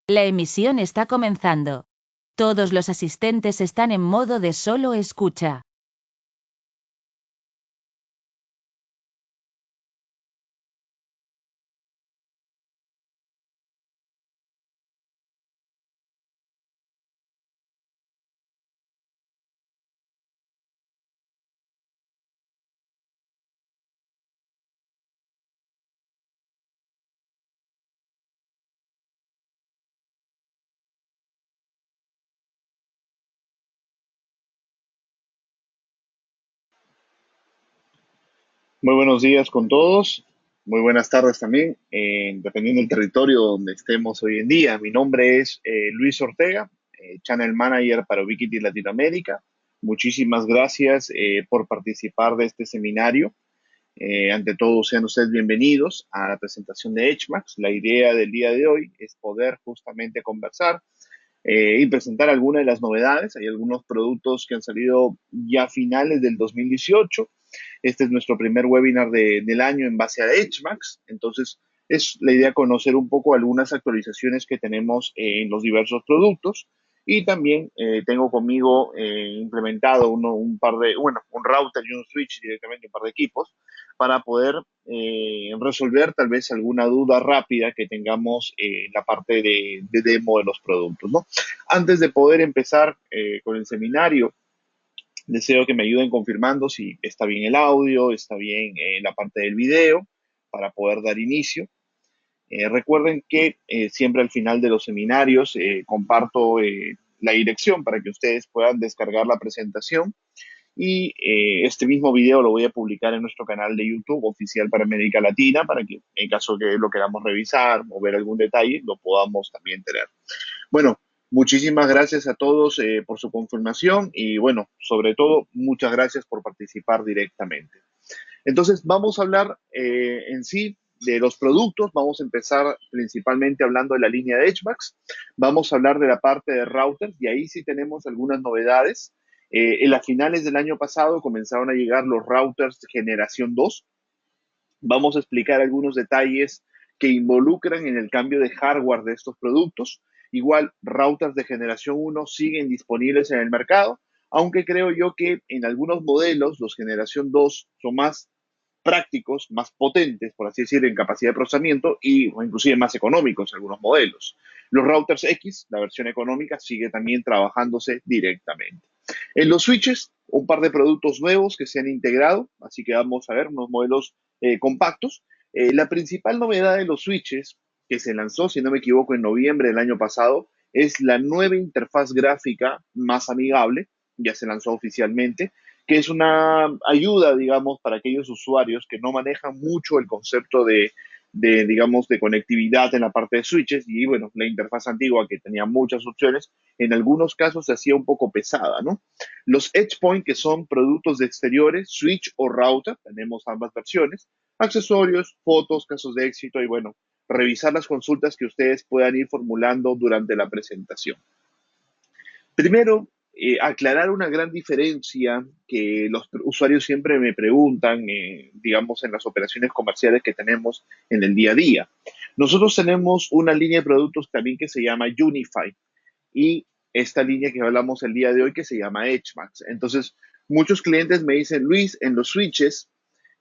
La emisión está comenzando. Todos los asistentes están en modo de solo escucha. Muy buenos días con todos, muy buenas tardes también, dependiendo del territorio donde estemos hoy en día. Mi nombre es Luis Ortega, Channel Manager para Ubiquiti Latinoamérica. Muchísimas gracias por participar de este seminario. Ante todo, sean ustedes bienvenidos a la presentación de HMAX. La idea del día de hoy es poder justamente conversar y presentar algunas de las novedades. Hay algunos productos que han salido ya a finales del 2018. Este es nuestro primer webinar del año en base a HMAX. Entonces, es la idea conocer un poco algunas actualizaciones que tenemos en los diversos productos. Y también tengo conmigo implementado un par de, bueno, un router y un switch directamente, un par de equipos, para poder resolver tal vez alguna duda rápida que tengamos en la parte de demo de los productos, ¿no? Antes de poder empezar con el seminario, deseo que me ayuden confirmando si está bien el audio, está bien la parte del video para poder dar inicio. Recuerden que siempre al final de los seminarios comparto la dirección para que ustedes puedan descargar la presentación y este mismo video lo voy a publicar en nuestro canal de YouTube oficial para América Latina para que en caso que lo queramos revisar o ver algún detalle lo podamos también tener. Bueno, muchísimas gracias a todos por su confirmación y bueno, sobre todo, muchas gracias por participar directamente. Entonces, vamos a hablar en sí de los productos. Vamos a empezar principalmente hablando de la línea de HVAX. Vamos a hablar de la parte de routers y ahí sí tenemos algunas novedades. En las finales del año pasado comenzaron a llegar los routers de generación 2. Vamos a explicar algunos detalles que involucran en el cambio de hardware de estos productos. Igual, routers de generación 1 siguen disponibles en el mercado, aunque creo yo que en algunos modelos los generación 2 son más prácticos, más potentes, por así decir, en capacidad de procesamiento y o inclusive más económicos en algunos modelos. Los routers X, la versión económica, sigue también trabajándose directamente. En los switches, un par de productos nuevos que se han integrado, así que vamos a ver unos modelos compactos. La principal novedad de los switches que se lanzó, si no me equivoco, en noviembre del año pasado, es la nueva interfaz gráfica más amigable, ya se lanzó oficialmente, que es una ayuda, digamos, para aquellos usuarios que no manejan mucho el concepto digamos, de conectividad en la parte de switches y, bueno, la interfaz antigua que tenía muchas opciones, en algunos casos se hacía un poco pesada, ¿no? Los EdgePoint, que son productos de exteriores, switch o router, tenemos ambas versiones, accesorios, fotos, casos de éxito y, bueno, revisar las consultas que ustedes puedan ir formulando durante la presentación. Primero, aclarar una gran diferencia que los usuarios siempre me preguntan, digamos, en las operaciones comerciales que tenemos en el día a día. Nosotros tenemos una línea de productos también que se llama Unify y esta línea que hablamos el día de hoy que se llama HMAX. Entonces, muchos clientes me dicen, Luis, en los switches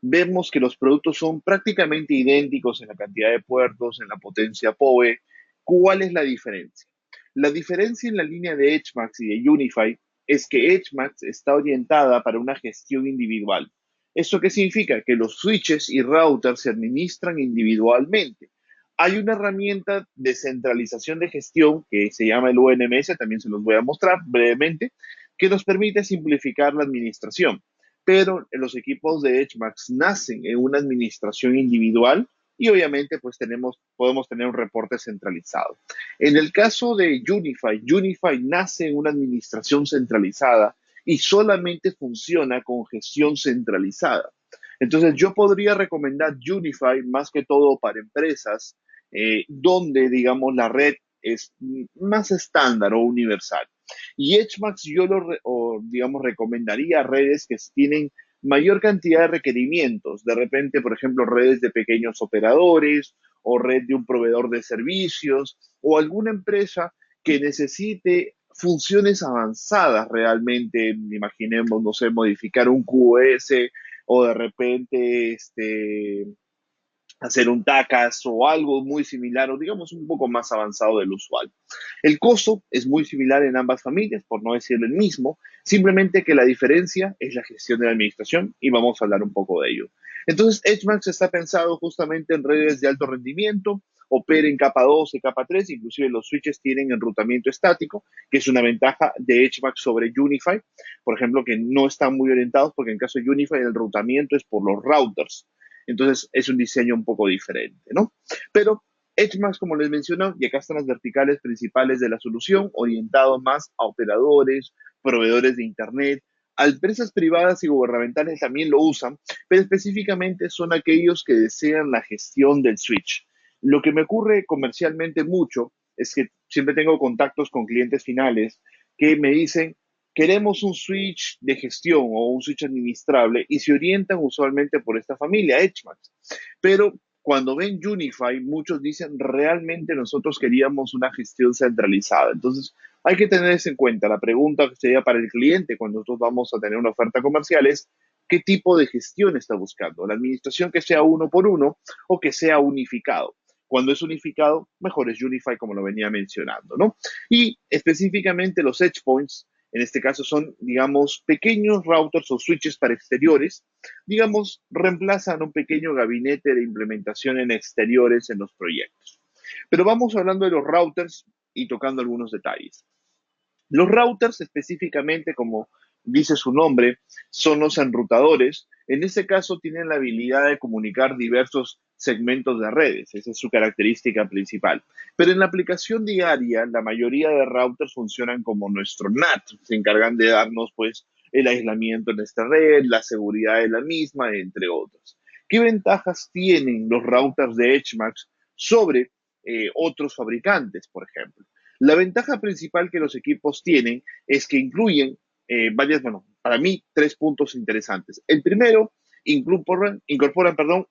vemos que los productos son prácticamente idénticos en la cantidad de puertos, en la potencia PoE. ¿Cuál es la diferencia? La diferencia en la línea de HMAX y de Unify es que HMAX está orientada para una gestión individual. ¿Esto qué significa? Que los switches y routers se administran individualmente. Hay una herramienta de centralización de gestión que se llama el ONMS, también se los voy a mostrar brevemente, que nos permite simplificar la administración. Pero los equipos de HMAX nacen en una administración individual y obviamente pues podemos tener un reporte centralizado. En el caso de Unify, Unify nace en una administración centralizada y solamente funciona con gestión centralizada. Entonces yo podría recomendar Unify más que todo para empresas donde, digamos, la red es más estándar o universal. Y HMAX yo digamos, recomendaría redes que tienen mayor cantidad de requerimientos. De repente, por ejemplo, redes de pequeños operadores o red de un proveedor de servicios o alguna empresa que necesite funciones avanzadas realmente, imaginemos, no sé, modificar un QoS o de repente hacer un TACAS o algo muy similar o digamos un poco más avanzado del usual. El costo es muy similar en ambas familias, por no decir el mismo, simplemente que la diferencia es la gestión de la administración y vamos a hablar un poco de ello. Entonces, EdgeMax está pensado justamente en redes de alto rendimiento, opera en capa 2 y capa 3, inclusive los switches tienen enrutamiento estático, que es una ventaja de EdgeMax sobre Unify, por ejemplo, que no están muy orientados porque en caso de Unify el enrutamiento es por los routers. Entonces es un diseño un poco diferente, ¿no? Pero EdgeMax, como les mencioné, y acá están las verticales principales de la solución, orientado más a operadores, proveedores de Internet, a empresas privadas y gubernamentales también lo usan, pero específicamente son aquellos que desean la gestión del switch. Lo que me ocurre comercialmente mucho es que siempre tengo contactos con clientes finales que me dicen, queremos un switch de gestión o un switch administrable y se orientan usualmente por esta familia, EdgeMax. Pero cuando ven Unify, muchos dicen, realmente nosotros queríamos una gestión centralizada. Entonces, hay que tener eso en cuenta. La pregunta que sería para el cliente cuando nosotros vamos a tener una oferta comercial es, ¿qué tipo de gestión está buscando? ¿La administración que sea uno por uno o que sea unificado? Cuando es unificado, mejor es Unify, como lo venía mencionando, ¿no? Y específicamente los Edge Points, en este caso son, digamos, pequeños routers o switches para exteriores, digamos, reemplazan un pequeño gabinete de implementación en exteriores en los proyectos. Pero vamos hablando de los routers y tocando algunos detalles. Los routers específicamente, como dice su nombre, son los enrutadores. En este caso tienen la habilidad de comunicar diversos segmentos de redes. Esa es su característica principal. Pero en la aplicación diaria, la mayoría de routers funcionan como nuestro NAT. Se encargan de darnos, pues, el aislamiento en esta red, la seguridad de la misma, entre otros. ¿Qué ventajas tienen los routers de EdgeMax sobre otros fabricantes, por ejemplo? La ventaja principal que los equipos tienen es que incluyen bueno, para mí, tres puntos interesantes. El primero, incorporan,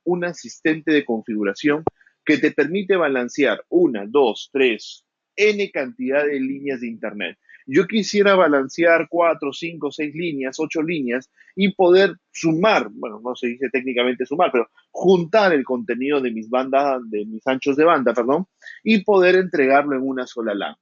un asistente de configuración que te permite balancear una, dos, tres, n cantidad de líneas de Internet. Yo quisiera balancear cuatro, cinco, seis líneas, ocho líneas y poder sumar, bueno, no se dice técnicamente sumar, pero juntar el contenido de mis bandas, de mis anchos de banda, perdón, y poder entregarlo en una sola LAN.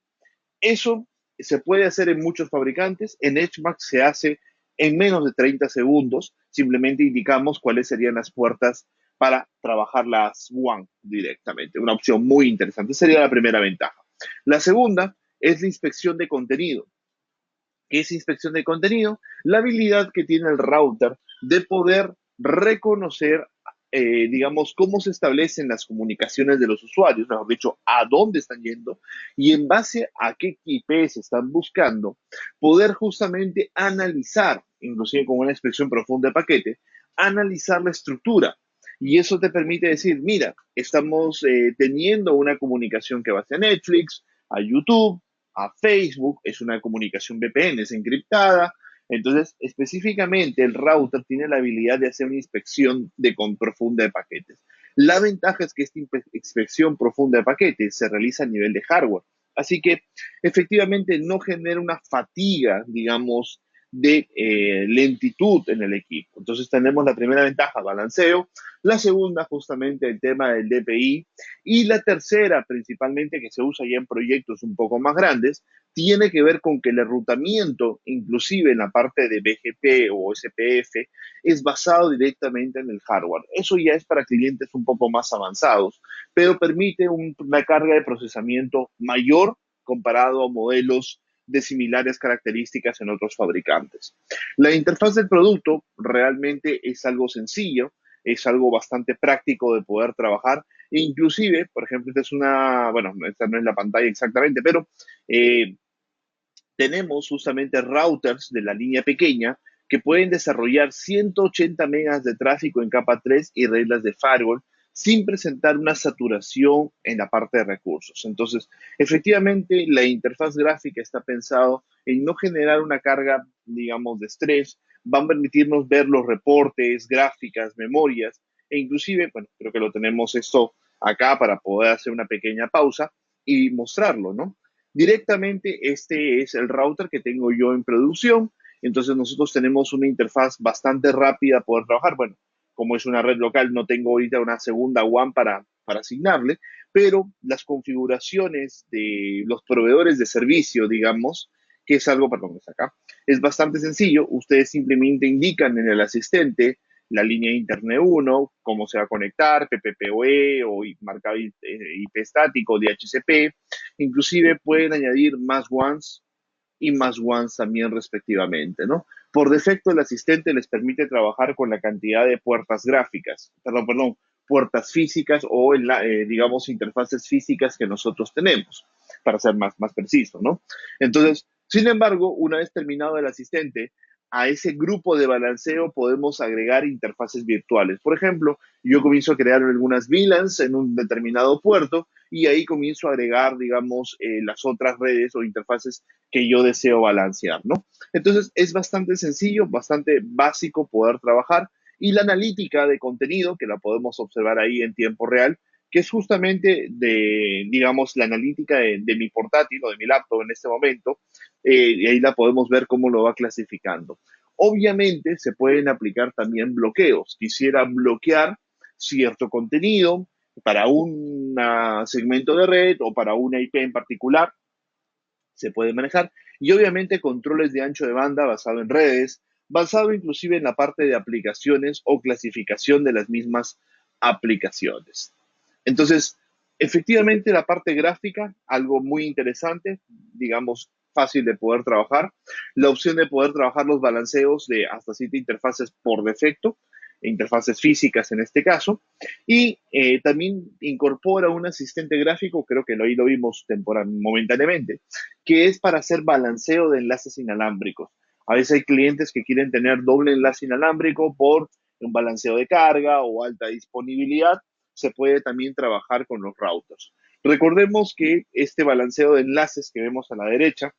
Eso se puede hacer en muchos fabricantes. En EdgeMax se hace en menos de 30 segundos. Simplemente indicamos cuáles serían las puertas para trabajar las WAN directamente. Una opción muy interesante. Sería la primera ventaja. La segunda es la inspección de contenido. ¿Qué es inspección de contenido? La habilidad que tiene el router de poder reconocer, digamos, cómo se establecen las comunicaciones de los usuarios, mejor dicho, a dónde están yendo y en base a qué IPs están buscando, poder justamente analizar, inclusive con una inspección profunda de paquete, analizar la estructura. Y eso te permite decir, mira, estamos teniendo una comunicación que va hacia Netflix, a YouTube, a Facebook, es una comunicación VPN, es encriptada. Entonces, específicamente, el router tiene la habilidad de hacer una inspección profunda de paquetes. La ventaja es que esta inspección profunda de paquetes se realiza a nivel de hardware. Así que, efectivamente, no genera una fatiga, digamos, de lentitud en el equipo. Entonces, tenemos la primera ventaja, balanceo. La segunda, justamente, el tema del DPI. Y la tercera, principalmente, que se usa ya en proyectos un poco más grandes, tiene que ver con que el enrutamiento, inclusive en la parte de BGP o SPF, es basado directamente en el hardware. Eso ya es para clientes un poco más avanzados, pero permite una carga de procesamiento mayor comparado a modelos de similares características en otros fabricantes. La interfaz del producto realmente es algo sencillo, es algo bastante práctico de poder trabajar. E inclusive, por ejemplo, bueno, esta no es la pantalla exactamente, pero eh, tenemos justamente routers de la línea pequeña que pueden desarrollar 180 megas de tráfico en capa 3 y reglas de firewall sin presentar una saturación en la parte de recursos. Entonces, efectivamente, la interfaz gráfica está pensado en no generar una carga, digamos, de estrés, van a permitirnos ver los reportes, gráficas, memorias, e inclusive, bueno, creo que lo tenemos esto acá para poder hacer una pequeña pausa y mostrarlo, ¿no? Directamente este es el router que tengo yo en producción. Entonces nosotros tenemos una interfaz bastante rápida para poder trabajar. Bueno, como es una red local, no tengo ahorita una segunda WAN para asignarle, pero las configuraciones de los proveedores de servicio, digamos, que es algo, perdón, está acá, es bastante sencillo. Ustedes simplemente indican en el asistente la línea de Internet 1, cómo se va a conectar, PPPoE o marcado IP estático, DHCP. Inclusive pueden añadir más WANs y más ones también respectivamente, ¿no? Por defecto, el asistente les permite trabajar con la cantidad de puertas gráficas, puertas físicas o, digamos, interfaces físicas que nosotros tenemos, para ser más preciso, ¿no? Entonces, sin embargo, una vez terminado el asistente, a ese grupo de balanceo podemos agregar interfaces virtuales. Por ejemplo, yo comienzo a crear algunas VLANs en un determinado puerto y ahí comienzo a agregar, digamos, las otras redes o interfaces que yo deseo balancear, ¿no? Entonces es bastante sencillo, bastante básico poder trabajar y la analítica de contenido, que la podemos observar ahí en tiempo real, que es justamente de, digamos, la analítica de mi portátil o de mi laptop en este momento, y ahí la podemos ver cómo lo va clasificando. Obviamente se pueden aplicar también bloqueos. Quisiera bloquear cierto contenido para un segmento de red o para una IP en particular, se puede manejar. Y obviamente controles de ancho de banda basado en redes, basado inclusive en la parte de aplicaciones o clasificación de las mismas aplicaciones. Entonces, efectivamente la parte gráfica, algo muy interesante, digamos, fácil de poder trabajar. La opción de poder trabajar los balanceos de hasta 7 interfaces por defecto, interfaces físicas en este caso, y también incorpora un asistente gráfico, creo que ahí lo vimos momentáneamente, que es para hacer balanceo de enlaces inalámbricos. A veces hay clientes que quieren tener doble enlace inalámbrico por un balanceo de carga o alta disponibilidad. Se puede también trabajar con los routers. Recordemos que este balanceo de enlaces que vemos a la derecha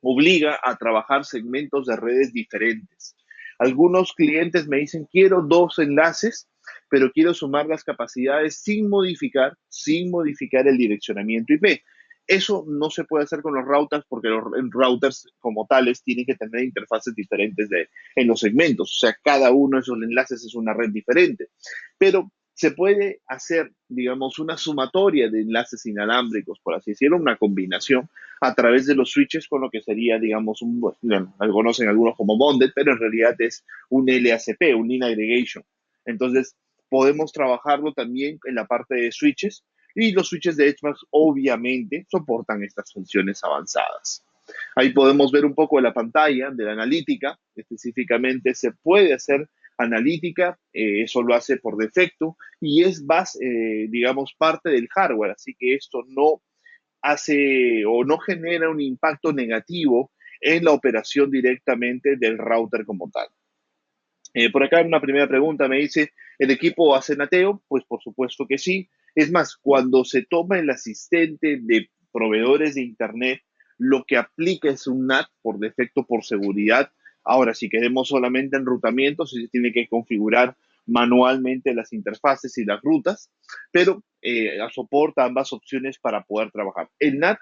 obliga a trabajar segmentos de redes diferentes. Algunos clientes me dicen, quiero dos enlaces, pero quiero sumar las capacidades sin modificar el direccionamiento IP. Eso no se puede hacer con los routers porque los routers como tales tienen que tener interfaces diferentes en los segmentos. O sea, cada uno de esos enlaces es una red diferente. Pero se puede hacer, digamos, una sumatoria de enlaces inalámbricos, por así decirlo, una combinación a través de los switches con lo que sería, digamos, bueno, lo conocen algunos como bonded, pero en realidad es un LACP, un Line Aggregation. Entonces, podemos trabajarlo también en la parte de switches y los switches de Edgemax obviamente soportan estas funciones avanzadas. Ahí podemos ver un poco de la pantalla, de la analítica. Específicamente se puede hacer analítica, eso lo hace por defecto y es digamos, parte del hardware. Así que esto no hace o no genera un impacto negativo en la operación directamente del router como tal. Por acá una primera pregunta me dice, ¿el equipo hace nateo? Pues por supuesto que sí. Es más, cuando se toma el asistente de proveedores de Internet, lo que aplica es un NAT por defecto por seguridad. Ahora, si queremos solamente enrutamiento, se tiene que configurar manualmente las interfaces y las rutas, pero soporta ambas opciones para poder trabajar. El NAT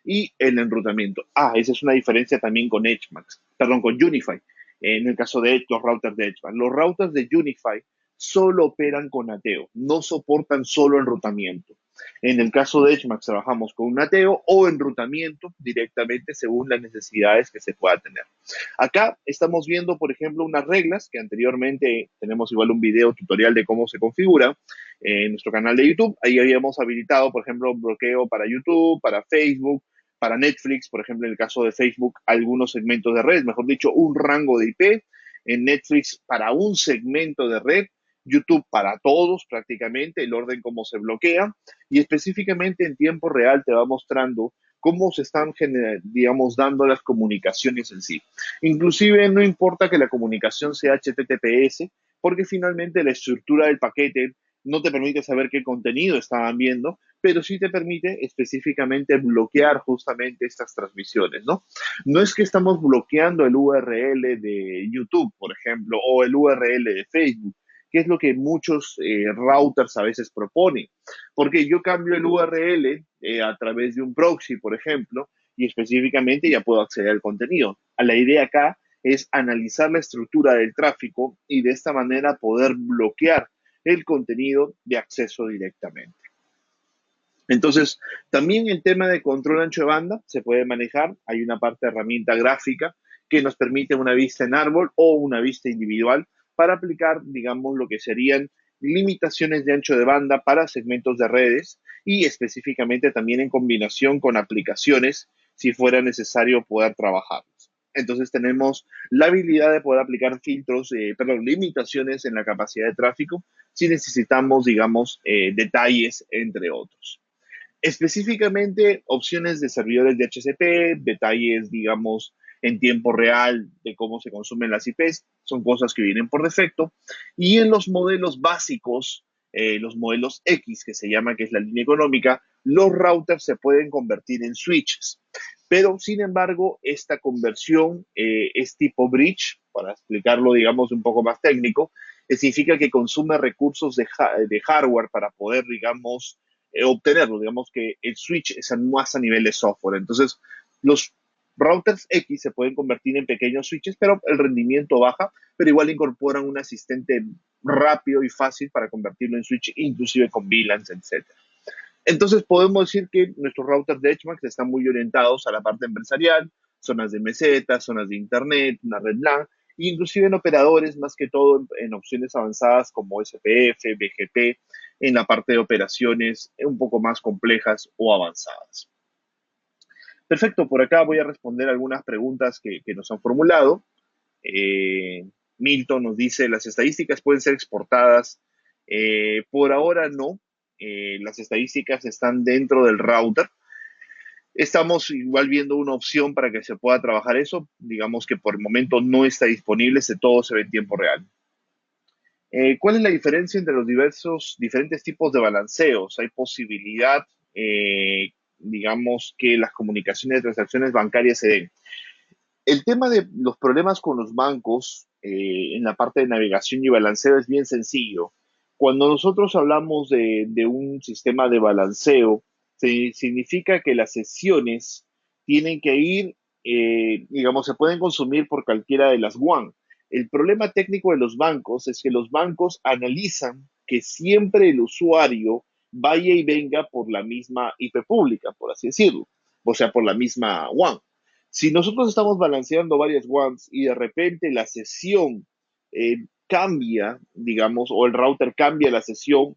y el enrutamiento. Esa es una diferencia también con Edgemax, perdón, con Unify en el caso de los routers de Edgemax. Los routers de Unify solo operan con Ateo, no soportan solo enrutamiento. En el caso de Edgemax trabajamos con un Ateo o enrutamiento directamente según las necesidades que se pueda tener. Acá estamos viendo, por ejemplo, unas reglas que anteriormente tenemos igual un video tutorial de cómo se configura en nuestro canal de YouTube. Ahí habíamos habilitado, por ejemplo, bloqueo para YouTube, para Facebook, para Netflix, por ejemplo, en el caso de Facebook, algunos segmentos de red, mejor dicho, un rango de IP, en Netflix para un segmento de red, YouTube para todos prácticamente, el orden cómo se bloquea y específicamente en tiempo real te va mostrando cómo se están, digamos, dando las comunicaciones en sí. Inclusive no importa que la comunicación sea HTTPS, porque finalmente la estructura del paquete no te permite saber qué contenido estaban viendo, pero sí te permite específicamente bloquear justamente estas transmisiones, ¿no? No es que estamos bloqueando el URL de YouTube, por ejemplo, o el URL de Facebook, que es lo que muchos routers a veces proponen. Porque yo cambio el URL a través de un proxy, por ejemplo, y específicamente ya puedo acceder al contenido. La idea acá es analizar la estructura del tráfico y de esta manera poder bloquear el contenido de acceso directamente. Entonces, también el tema de control ancho de banda se puede manejar. Hay una parte de herramienta gráfica que nos permite una vista en árbol o una vista individual para aplicar, digamos, lo que serían limitaciones de ancho de banda para segmentos de redes y específicamente también en combinación con aplicaciones si fuera necesario poder trabajarlas. Entonces tenemos la habilidad de poder aplicar filtros, limitaciones en la capacidad de tráfico si necesitamos, digamos, detalles entre otros. Específicamente, opciones de servidores de HCP, detalles, digamos, en tiempo real de cómo se consumen las IPs, son cosas que vienen por defecto. Y en los modelos básicos, los modelos X, que se llama, que es la línea económica, los routers se pueden convertir en switches. Pero, sin embargo, esta conversión es tipo bridge, para explicarlo, digamos, un poco más técnico, significa que consume recursos de hardware para poder, digamos, obtenerlo. Digamos que el switch es más a nivel de software. Entonces, los routers X se pueden convertir en pequeños switches, pero el rendimiento baja, pero igual incorporan un asistente rápido y fácil para convertirlo en switch, inclusive con VLANs, etc. Entonces, podemos decir que nuestros routers de HMAX están muy orientados a la parte empresarial, zonas de meseta, zonas de internet, una red LAN, inclusive en operadores, más que todo en opciones avanzadas como SPF, BGP, en la parte de operaciones un poco más complejas o avanzadas. Perfecto, por acá voy a responder algunas preguntas que nos han formulado. Eh, Milton nos dice, ¿las estadísticas pueden ser exportadas? Por ahora no. Las estadísticas están dentro del router. Estamos igual viendo una opción para que se pueda trabajar eso. Digamos que por el momento no está disponible, todo se ve en tiempo real. ¿Cuál es la diferencia entre los diferentes tipos de balanceos? ¿Hay posibilidad, digamos, que las comunicaciones de transacciones bancarias se den? El tema de los problemas con los bancos en la parte de navegación y balanceo es bien sencillo. Cuando nosotros hablamos de un sistema de balanceo, significa que las sesiones tienen que ir, digamos, se pueden consumir por cualquiera de las WAN. El problema técnico de los bancos es que los bancos analizan que siempre el usuario vaya y venga por la misma IP pública, por así decirlo, o sea, por la misma WAN. Si nosotros estamos balanceando varias WANs y de repente la sesión cambia, digamos, o el router cambia la sesión,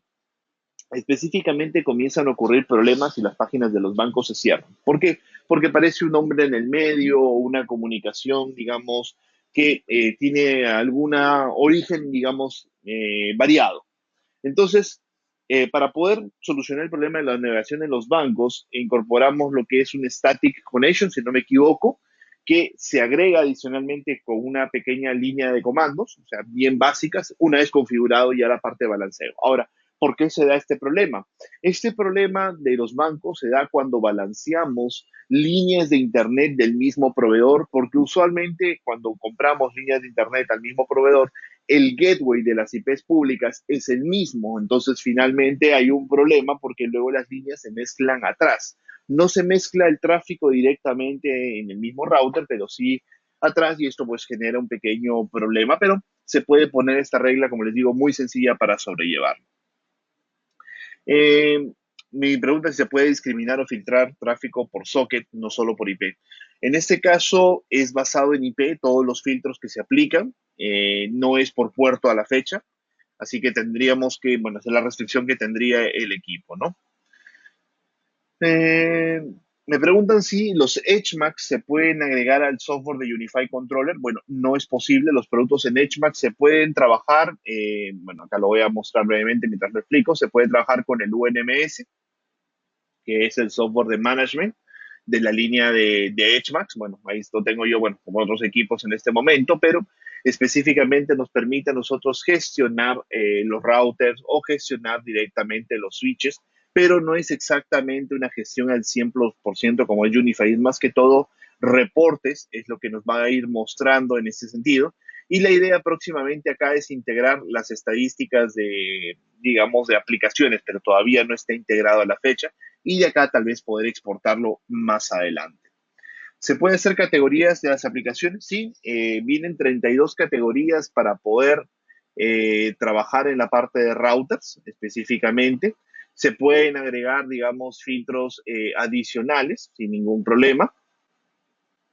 específicamente comienzan a ocurrir problemas y las páginas de los bancos se cierran. ¿Por qué? Porque aparece un hombre en el medio o una comunicación, digamos, que tiene alguna origen, digamos, variado. Entonces, para poder solucionar el problema de la navegación en los bancos, incorporamos lo que es un static connection, si no me equivoco, que se agrega adicionalmente con una pequeña línea de comandos, o sea, bien básicas, una vez configurado ya la parte de balanceo. Ahora, ¿por qué se da este problema? Este problema de los bancos se da cuando balanceamos líneas de Internet del mismo proveedor, porque usualmente cuando compramos líneas de Internet al mismo proveedor, el gateway de las IPs públicas es el mismo. Entonces, finalmente hay un problema porque luego las líneas se mezclan atrás. No se mezcla el tráfico directamente en el mismo router, pero sí atrás y esto pues genera un pequeño problema, pero se puede poner esta regla, como les digo, muy sencilla para sobrellevarlo. Mi pregunta es si se puede discriminar o filtrar tráfico por socket, no solo por IP. En este caso es basado en IP, todos los filtros que se aplican, no es por puerto a la fecha, así que tendríamos que, bueno, esa es la restricción que tendría el equipo, ¿no? Eh, Me preguntan si los HMAX se pueden agregar al software de Unify Controller. Bueno, no es posible. Los productos en HMAX se pueden trabajar, bueno, acá lo voy a mostrar brevemente mientras lo explico. Se puede trabajar con el UNMS, que es el software de management de la línea de HMAX. Bueno, ahí lo tengo yo, bueno, como otros equipos en este momento, pero específicamente nos permite a nosotros gestionar los routers o gestionar directamente los switches, pero no es exactamente una gestión al 100% como es Unify, es más que todo reportes, es lo que nos va a ir mostrando en ese sentido, Y la idea próximamente acá es integrar las estadísticas de, digamos, de aplicaciones, pero todavía no está integrado a la fecha, y de acá tal vez poder exportarlo más adelante. ¿Se puede hacer categorías de las aplicaciones? Sí, vienen 32 categorías para poder trabajar en la parte de routers específicamente. Se pueden agregar, digamos, filtros adicionales sin ningún problema.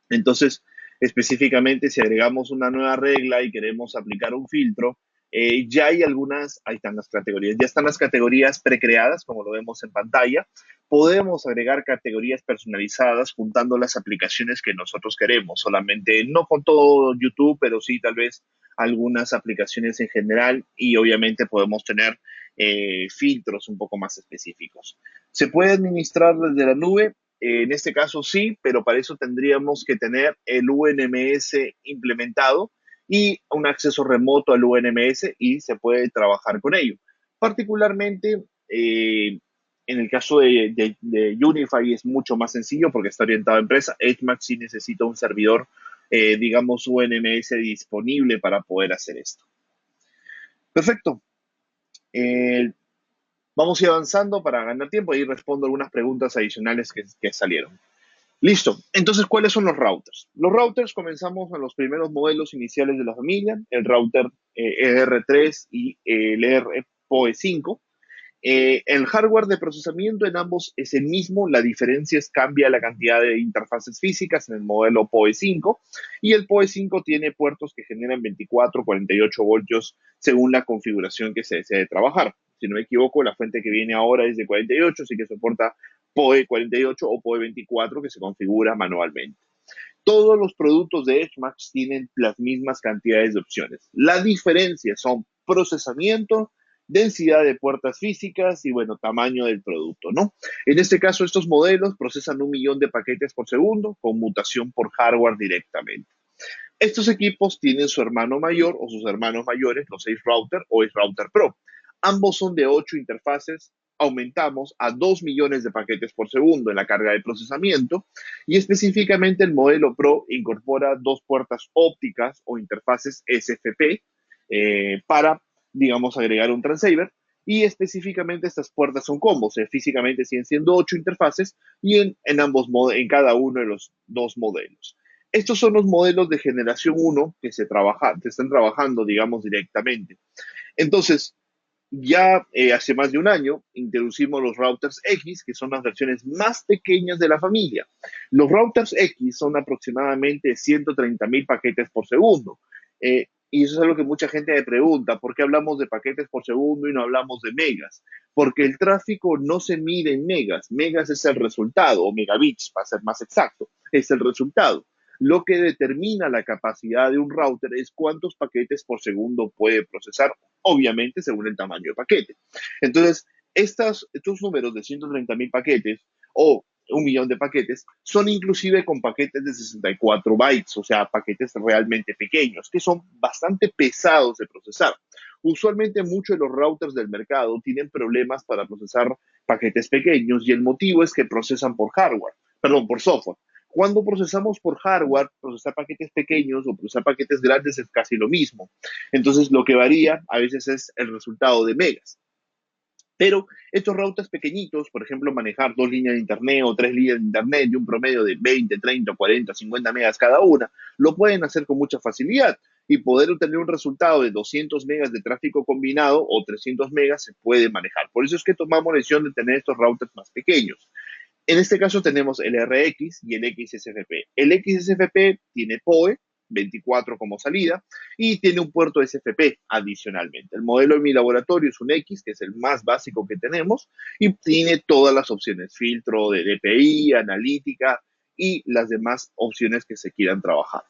Entonces, específicamente, si agregamos una nueva regla y queremos aplicar un filtro, ya hay algunas, ahí están las categorías, ya están las categorías precreadas, como lo vemos en pantalla. Podemos agregar categorías personalizadas juntando las aplicaciones que nosotros queremos, solamente no con todo YouTube, pero sí tal vez algunas aplicaciones en general y obviamente podemos tener filtros un poco más específicos. ¿Se puede administrar desde la nube? En este caso sí, pero para eso tendríamos que tener el UNMS implementado y un acceso remoto al UNMS y se puede trabajar con ello. Particularmente, en el caso de Unify es mucho más sencillo porque está orientado a empresa. HMAX sí necesita un servidor, digamos, UNMS disponible para poder hacer esto. Perfecto. Eh, Vamos a ir avanzando para ganar tiempo y respondo algunas preguntas adicionales que salieron. Listo. Entonces, ¿cuáles son los routers? Los routers comenzamos en los primeros modelos iniciales de la familia, el router ER3 y el ERPOE5. El hardware de procesamiento en ambos es el mismo, la diferencia es cambia la cantidad de interfaces físicas en el modelo PoE5 y el PoE5 tiene puertos que generan 24, 48 voltios según la configuración que se desee trabajar. Si no me equivoco, la fuente que viene ahora es de 48, así que soporta PoE 48 o PoE 24 que se configura manualmente. Todos los productos de HMAX tienen las mismas cantidades de opciones. La diferencia son procesamiento, densidad de puertas físicas y, bueno, tamaño del producto, ¿no? En este caso, estos modelos procesan 1 millón de paquetes por segundo con mutación por hardware directamente. Estos equipos tienen su hermano mayor o sus hermanos mayores, los Ace Router o Ace Router Pro. Ambos son de 8 interfaces. Aumentamos a 2 millones de paquetes por segundo en la carga de procesamiento y específicamente el modelo Pro incorpora 2 puertas ópticas o interfaces SFP para, digamos, agregar un transceiver y específicamente estas puertas son combos, físicamente siguen siendo 8 interfaces y en cada uno de los 2 modelos. Estos son los modelos de generación 1 que se están trabajando, digamos, directamente. Entonces, ya hace más de un año introducimos los routers X, que son las versiones más pequeñas de la familia. Los routers X son aproximadamente 130.000 paquetes por segundo. Y eso es algo que mucha gente me pregunta, ¿por qué hablamos de paquetes por segundo y no hablamos de megas? Porque el tráfico no se mide en megas. Megas es el resultado, o megabits, para ser más exacto, es el resultado. Lo que determina la capacidad de un router es cuántos paquetes por segundo puede procesar, obviamente según el tamaño de paquete. Entonces, estos números de 130.000 paquetes o 1 millón de paquetes son inclusive con paquetes de 64 bytes, o sea, paquetes realmente pequeños, que son bastante pesados de procesar. Usualmente muchos de los routers del mercado tienen problemas para procesar paquetes pequeños y el motivo es que procesan por hardware, perdón, por software. Cuando procesamos por hardware, procesar paquetes pequeños o procesar paquetes grandes es casi lo mismo. Entonces, lo que varía a veces es el resultado de megas. Pero estos routers pequeñitos, por ejemplo, manejar 2 líneas de internet o 3 líneas de internet de un promedio de 20, 30, 40, 50 megas cada una, lo pueden hacer con mucha facilidad y poder obtener un resultado de 200 megas de tráfico combinado o 300 megas se puede manejar. Por eso es que tomamos la decisión de tener estos routers más pequeños. En este caso tenemos el RX y el XSFP. El XSFP tiene PoE 24 como salida y tiene un puerto SFP adicionalmente. El modelo de mi laboratorio es un X, que es el más básico que tenemos, y tiene todas las opciones, filtro de DPI, analítica y las demás opciones que se quieran trabajar.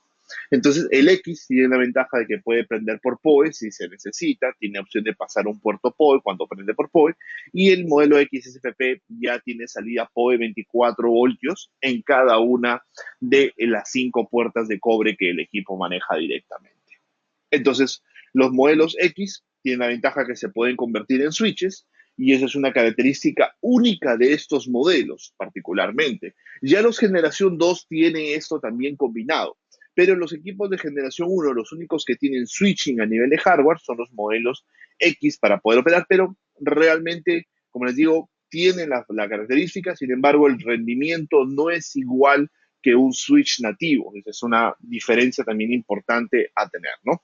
Entonces, el X tiene la ventaja de que puede prender por PoE si se necesita, tiene opción de pasar un puerto PoE cuando prende por PoE, y el modelo XSFP ya tiene salida PoE 24 voltios en cada una de las 5 puertas de cobre que el equipo maneja directamente. Entonces, los modelos X tienen la ventaja que se pueden convertir en switches y esa es una característica única de estos modelos particularmente. Ya los generación 2 tienen esto también combinado, pero los equipos de generación uno, los únicos que tienen switching a nivel de hardware, son los modelos X para poder operar, pero realmente, como les digo, tienen la característica, sin embargo, el rendimiento no es igual que un switch nativo. Esa es una diferencia también importante a tener, ¿no?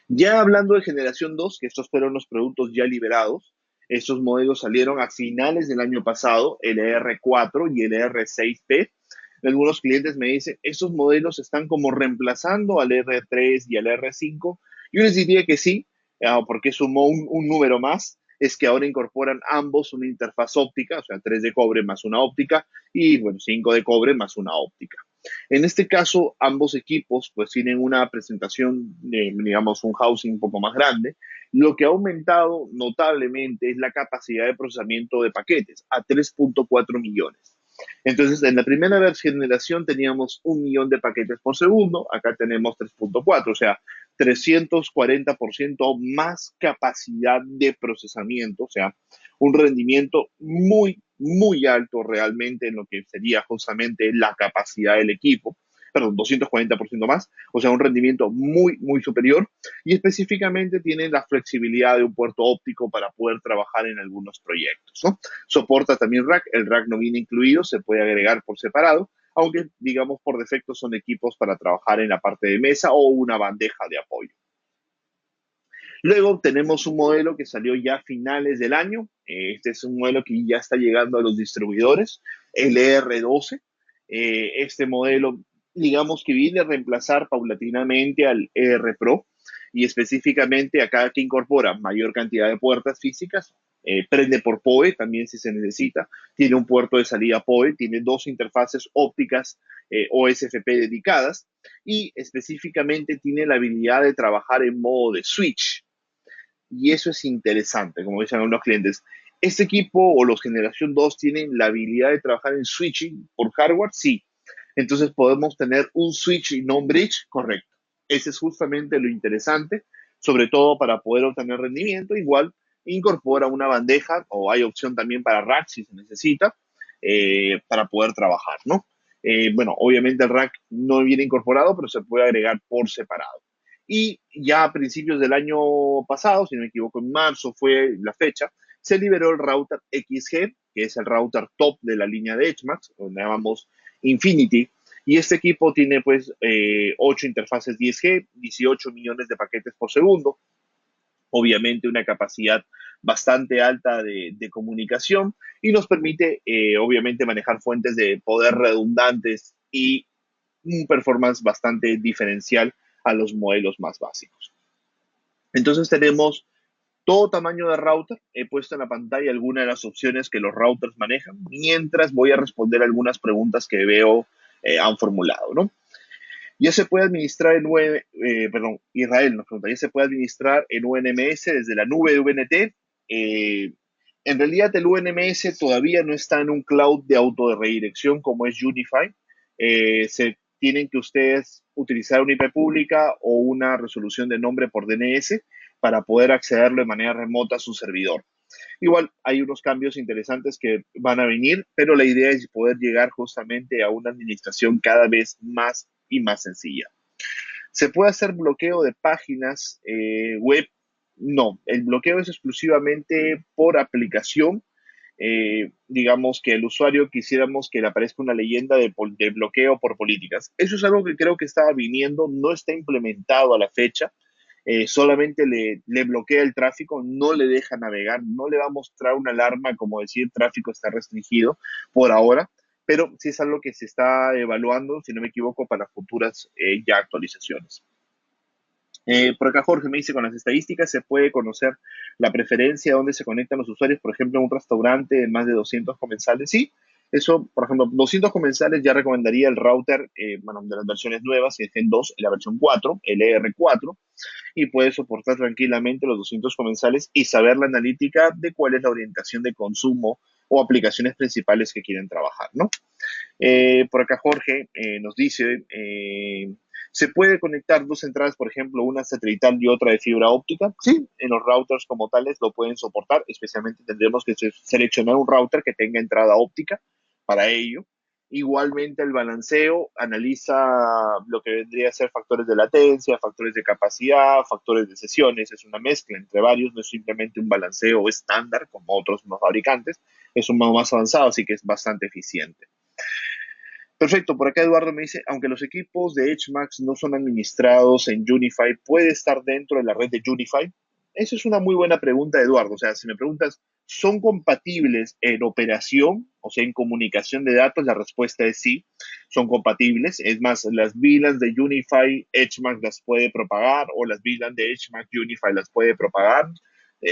Ya hablando de generación 2, que estos fueron los productos ya liberados, estos modelos salieron a finales del año pasado, el R4 y el R6P. Algunos clientes me dicen, estos modelos están como reemplazando al R3 y al R5. Yo les diría que sí, porque sumó un número más, es que ahora incorporan ambos una interfaz óptica, o sea, 3 de cobre más una óptica, y bueno, 5 de cobre más una óptica. En este caso, ambos equipos pues tienen una presentación, digamos, un housing un poco más grande. Lo que ha aumentado notablemente es la capacidad de procesamiento de paquetes a 3.4 millones. Entonces, en la primera generación teníamos 1 millón de paquetes por segundo, acá tenemos 3.4, o sea, 340% más capacidad de procesamiento, o sea, un rendimiento muy, muy alto realmente en lo que sería justamente la capacidad del equipo. Perdón, 240% más, o sea, un rendimiento muy, muy superior. Y específicamente tiene la flexibilidad de un puerto óptico para poder trabajar en algunos proyectos, ¿no? Soporta también rack, el rack no viene incluido, se puede agregar por separado, aunque digamos por defecto son equipos para trabajar en la parte de mesa o una bandeja de apoyo. Luego tenemos un modelo que salió ya a finales del año. Este es un modelo que ya está llegando a los distribuidores, el ER12. Este modelo, digamos que viene a reemplazar paulatinamente al ER Pro y específicamente acá que incorpora mayor cantidad de puertas físicas. Prende por PoE también si se necesita. Tiene un puerto de salida PoE, tiene dos interfaces ópticas OSFP dedicadas y específicamente tiene la habilidad de trabajar en modo de switch. Y eso es interesante, como dicen algunos clientes. ¿Este equipo o los Generación 2 tienen la habilidad de trabajar en switching por hardware? Sí. Entonces podemos tener un switch y no un bridge, correcto. Ese es justamente lo interesante, sobre todo para poder obtener rendimiento. Igual incorpora una bandeja o hay opción también para rack si se necesita para poder trabajar, ¿no? Bueno, obviamente el rack no viene incorporado, pero se puede agregar por separado. Y ya a principios del año pasado, si no me equivoco, en marzo fue la fecha, se liberó el router XG, que es el router top de la línea de Edgemax, donde llamamos Infinity. Y este equipo tiene pues 8 interfaces 10G, 18 millones de paquetes por segundo, obviamente una capacidad bastante alta de comunicación y nos permite obviamente manejar fuentes de poder redundantes y un performance bastante diferencial a los modelos más básicos. Entonces tenemos todo tamaño de router. He puesto en la pantalla algunas de las opciones que los routers manejan, mientras voy a responder algunas preguntas que veo han formulado, ¿no? Ya se puede administrar en Israel nos pregunta, ya se puede administrar en UNMS desde la nube de VNT. En realidad el UNMS todavía no está en un cloud de autorredirección como es Unify. Se tienen que ustedes utilizar una IP pública o una resolución de nombre por DNS para poder accederlo de manera remota a su servidor. Igual hay unos cambios interesantes que van a venir, pero la idea es poder llegar justamente a una administración cada vez más y más sencilla. ¿Se puede hacer bloqueo de páginas web? No, el bloqueo es exclusivamente por aplicación. Digamos que el usuario quisiéramos que le aparezca una leyenda de bloqueo por políticas. Eso es algo que creo que estaba viniendo, no está implementado a la fecha. Solamente le bloquea el tráfico, no le deja navegar, no le va a mostrar una alarma como decir tráfico está restringido por ahora, pero sí es algo que se está evaluando, si no me equivoco, para futuras ya actualizaciones. Por acá Jorge me dice, con las estadísticas se puede conocer la preferencia de dónde se conectan los usuarios, por ejemplo, en un restaurante de más de 200 comensales. Sí, eso, por ejemplo, 200 comensales ya recomendaría el router, bueno, de las versiones nuevas, el Gen 2, la versión 4, el ER4, y puede soportar tranquilamente los 200 comensales y saber la analítica de cuál es la orientación de consumo o aplicaciones principales que quieren trabajar, ¿no? Por acá Jorge nos dice, ¿se puede conectar dos entradas, por ejemplo, una satelital y otra de fibra óptica? Sí, en los routers como tales lo pueden soportar, especialmente tendremos que seleccionar un router que tenga entrada óptica para ello. Igualmente el balanceo analiza lo que vendría a ser factores de latencia, factores de capacidad, factores de sesiones. Es una mezcla entre varios, no es simplemente un balanceo estándar como otros no fabricantes, es un modo más avanzado, así que es bastante eficiente. Perfecto, por acá Eduardo me dice, aunque los equipos de HMAX no son administrados en Unify, ¿puede estar dentro de la red de Unify? Esa es una muy buena pregunta, Eduardo. O sea, si me preguntas, ¿son compatibles en operación, o sea, en comunicación de datos? La respuesta es sí, son compatibles. Es más, las VLANs de Unify HMAX las puede propagar o las VLANs de HMAX Unify las puede propagar.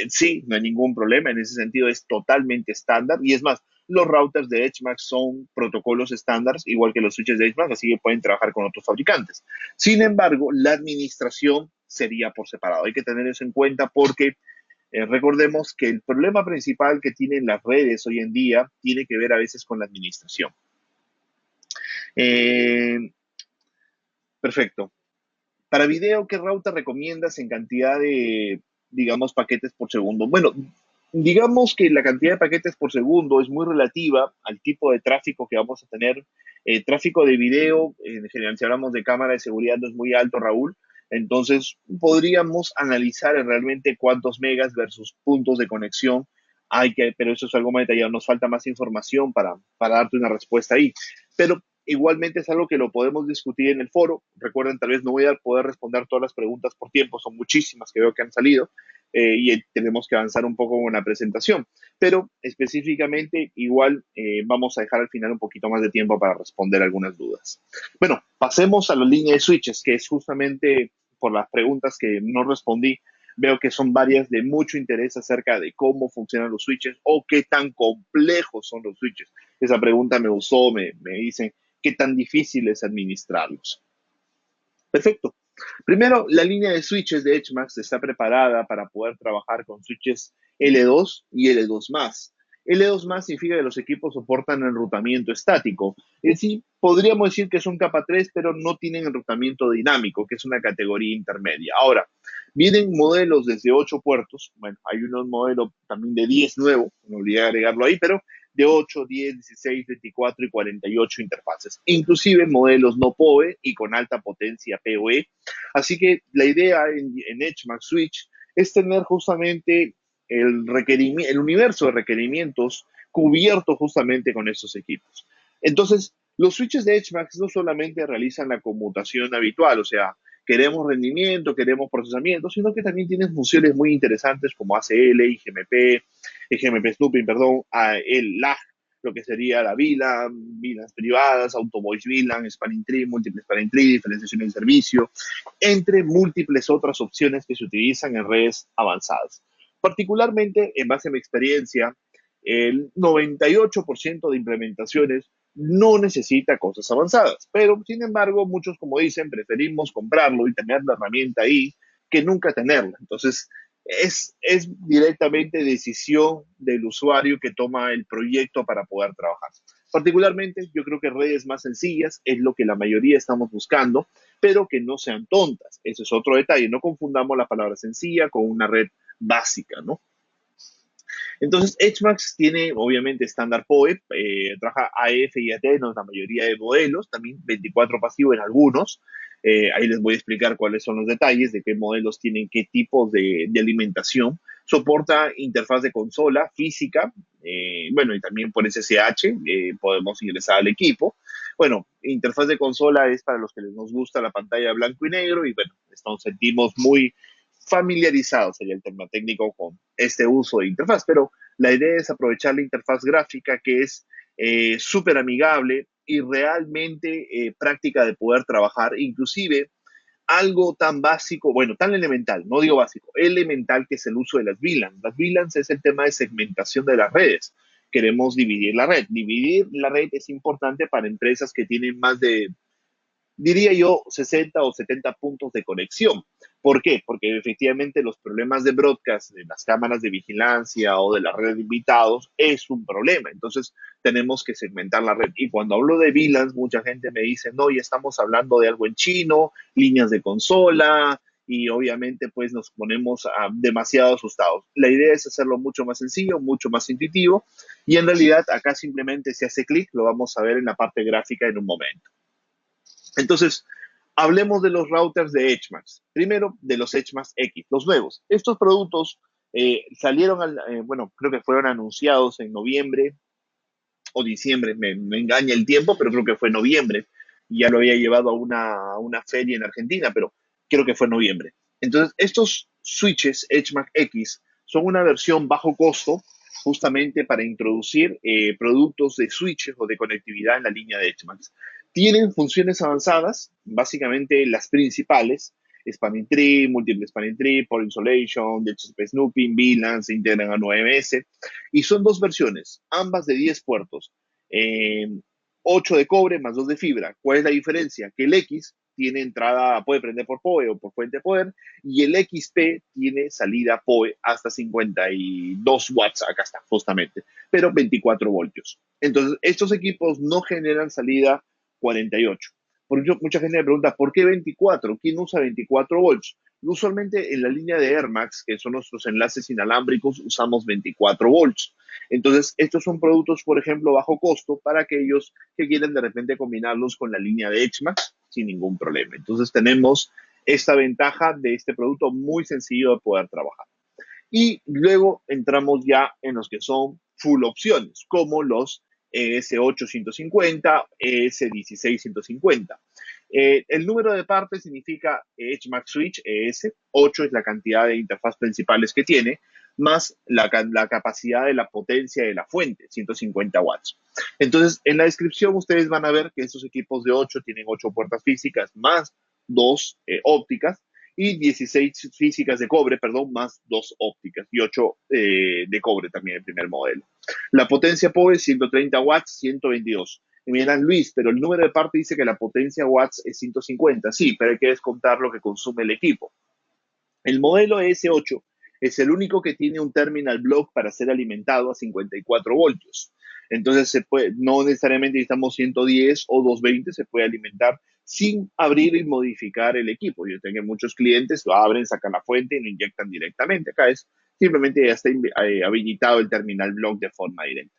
Sí, no hay ningún problema. En ese sentido es totalmente estándar. Y es más, los routers de HMAX son protocolos estándares, igual que los switches de HMAX, así que pueden trabajar con otros fabricantes. Sin embargo, la administración sería por separado. Hay que tener eso en cuenta porque recordemos que el problema principal que tienen las redes hoy en día tiene que ver a veces con la administración. Eh, perfecto. Para video, ¿qué router recomiendas en cantidad de, digamos, paquetes por segundo? Bueno, digamos que la cantidad de paquetes por segundo es muy relativa al tipo de tráfico que vamos a tener. Tráfico de video, en general, si hablamos de cámara de seguridad, no es muy alto, Raúl. Entonces, podríamos analizar realmente cuántos megas versus puntos de conexión hay que, pero eso es algo más detallado. Nos falta más información para darte una respuesta ahí. Pero igualmente es algo que lo podemos discutir en el foro. Recuerden, tal vez no voy a poder responder todas las preguntas por tiempo, son muchísimas que veo que han salido y tenemos que avanzar un poco con la presentación. Pero específicamente, igual vamos a dejar al final un poquito más de tiempo para responder algunas dudas. Bueno, pasemos a la línea de switches, que es justamente por las preguntas que no respondí. Veo que son varias de mucho interés acerca de cómo funcionan los switches o qué tan complejos son los switches. Esa pregunta me usó, me dicen qué tan difícil es administrarlos. Perfecto. Primero, la línea de switches de HMAX está preparada para poder trabajar con switches L2 y L2+. L2+ significa que los equipos soportan enrutamiento estático. Es decir, podríamos decir que son capa 3, pero no tienen enrutamiento dinámico, que es una categoría intermedia. Ahora, vienen modelos desde 8 puertos. Bueno, hay unos modelos también de 10 nuevo, no olvidé agregarlo ahí, pero de 8, 10, 16, 24 y 48 interfaces, inclusive modelos no PoE y con alta potencia PoE. Así que la idea en HMAX Switch es tener justamente el universo de requerimientos cubierto justamente con estos equipos. Entonces, los switches de HMAX no solamente realizan la conmutación habitual, o sea, queremos rendimiento, queremos procesamiento, sino que también tienen funciones muy interesantes como ACL, IGMP Snooping, perdón, el lag, lo que sería la VLAN, VLANs privadas, Auto Voice VLAN, Spanning Tree, múltiples Spanning Tree, diferenciación de servicio, entre múltiples otras opciones que se utilizan en redes avanzadas. Particularmente, en base a mi experiencia, el 98% de implementaciones no necesita cosas avanzadas, pero sin embargo, muchos, como dicen, preferimos comprarlo y tener la herramienta ahí que nunca tenerla. Entonces, es directamente decisión del usuario que toma el proyecto para poder trabajar. Particularmente, yo creo que redes más sencillas es lo que la mayoría estamos buscando, pero que no sean tontas. Ese es otro detalle. No confundamos la palabra sencilla con una red básica, ¿no? Entonces, HMAX tiene obviamente estándar PoE, trabaja AF y AT en la mayoría de modelos, también 24 pasivo en algunos. Ahí les voy a explicar cuáles son los detalles de qué modelos tienen qué tipos de alimentación. Soporta interfaz de consola física, bueno, y también por SSH podemos ingresar al equipo. Bueno, interfaz de consola es para los que les nos gusta la pantalla blanco y negro y bueno, nos sentimos muy familiarizados, sería el tema técnico, con este uso de interfaz, pero la idea es aprovechar la interfaz gráfica que es súper amigable y realmente práctica de poder trabajar, inclusive algo tan básico, bueno, tan elemental, no digo básico, elemental que es el uso de las VLANs. Las VLANs es el tema de segmentación de las redes. Queremos dividir la red. Dividir la red es importante para empresas que tienen más de, diría yo, 60 o 70 puntos de conexión. ¿Por qué? Porque efectivamente los problemas de broadcast de las cámaras de vigilancia o de la red de invitados es un problema. Entonces tenemos que segmentar la red. Y cuando hablo de VLANs, mucha gente me dice, no, ya estamos hablando de algo en chino, líneas de consola, y obviamente pues nos ponemos demasiado asustados. La idea es hacerlo mucho más sencillo, mucho más intuitivo y en realidad acá simplemente se hace clic, lo vamos a ver en la parte gráfica en un momento. Entonces, hablemos de los routers de EdgeMax. Primero, de los EdgeMax X, los nuevos. Estos productos salieron, bueno, creo que fueron anunciados en noviembre o diciembre, me engaña el tiempo, pero creo que fue noviembre. Ya lo había llevado a una feria en Argentina, pero creo que fue noviembre. Entonces, estos switches EdgeMax X son una versión bajo costo justamente para introducir productos de switches o de conectividad en la línea de EdgeMax. Tienen funciones avanzadas, básicamente las principales, Spanning Tree, Multiple Spanning Tree, Port Insulation, DHCP Snooping, VLAN, se integran a 9S, y son dos versiones, ambas de 10 puertos, eh, 8 de cobre más 2 de fibra. ¿Cuál es la diferencia? Que el X tiene entrada, puede prender por PoE o por fuente de poder, y el XP tiene salida PoE hasta 52 watts, acá está, justamente, pero 24 voltios. Entonces, estos equipos no generan salida 48. Por eso, mucha gente me pregunta, ¿por qué 24? ¿Quién usa 24 volts? Usualmente en la línea de Air Max, que son nuestros enlaces inalámbricos, usamos 24 volts. Entonces, estos son productos, por ejemplo, bajo costo para aquellos que quieren de repente combinarlos con la línea de EdgeMax sin ningún problema. Entonces, tenemos esta ventaja de este producto muy sencillo de poder trabajar. Y luego entramos ya en los que son full opciones, como los ES8 150, ES16 150. El número de partes significa EdgeMax Switch, ES, 8 es la cantidad de interfaz principales que tiene, más la capacidad de la potencia de la fuente, 150 watts. Entonces, en la descripción ustedes van a ver que estos equipos de 8 tienen 8 puertas físicas más 2 ópticas, y 16 físicas de cobre, perdón, más 2 ópticas y 8 de cobre también el primer modelo. La potencia PoE 130 watts, 122. Y me dirán, Luis, pero el número de parte dice que la potencia watts es 150. Sí, pero hay que descontar lo que consume el equipo. El modelo S8 es el único que tiene un terminal block para ser alimentado a 54 voltios. Entonces, no necesariamente necesitamos 110 o 220, se puede alimentar sin abrir y modificar el equipo. Yo tengo muchos clientes, lo abren, sacan la fuente y lo inyectan directamente. Acá es simplemente ya está habilitado el terminal block de forma directa.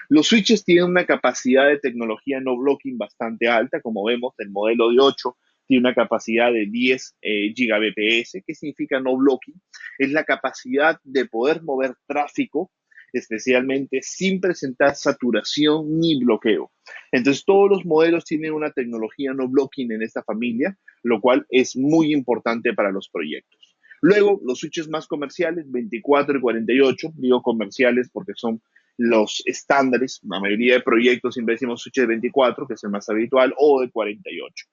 Los switches tienen una capacidad de tecnología no blocking bastante alta, como vemos, el modelo de 8 tiene una capacidad de 10 gigabps. ¿Qué significa no blocking? Es la capacidad de poder mover tráfico, especialmente sin presentar saturación ni bloqueo. Entonces, todos los modelos tienen una tecnología no blocking en esta familia, lo cual es muy importante para los proyectos. Luego, los switches más comerciales, 24 y 48, digo comerciales porque son los estándares. La mayoría de proyectos siempre decimos switch de 24, que es el más habitual, o de 48.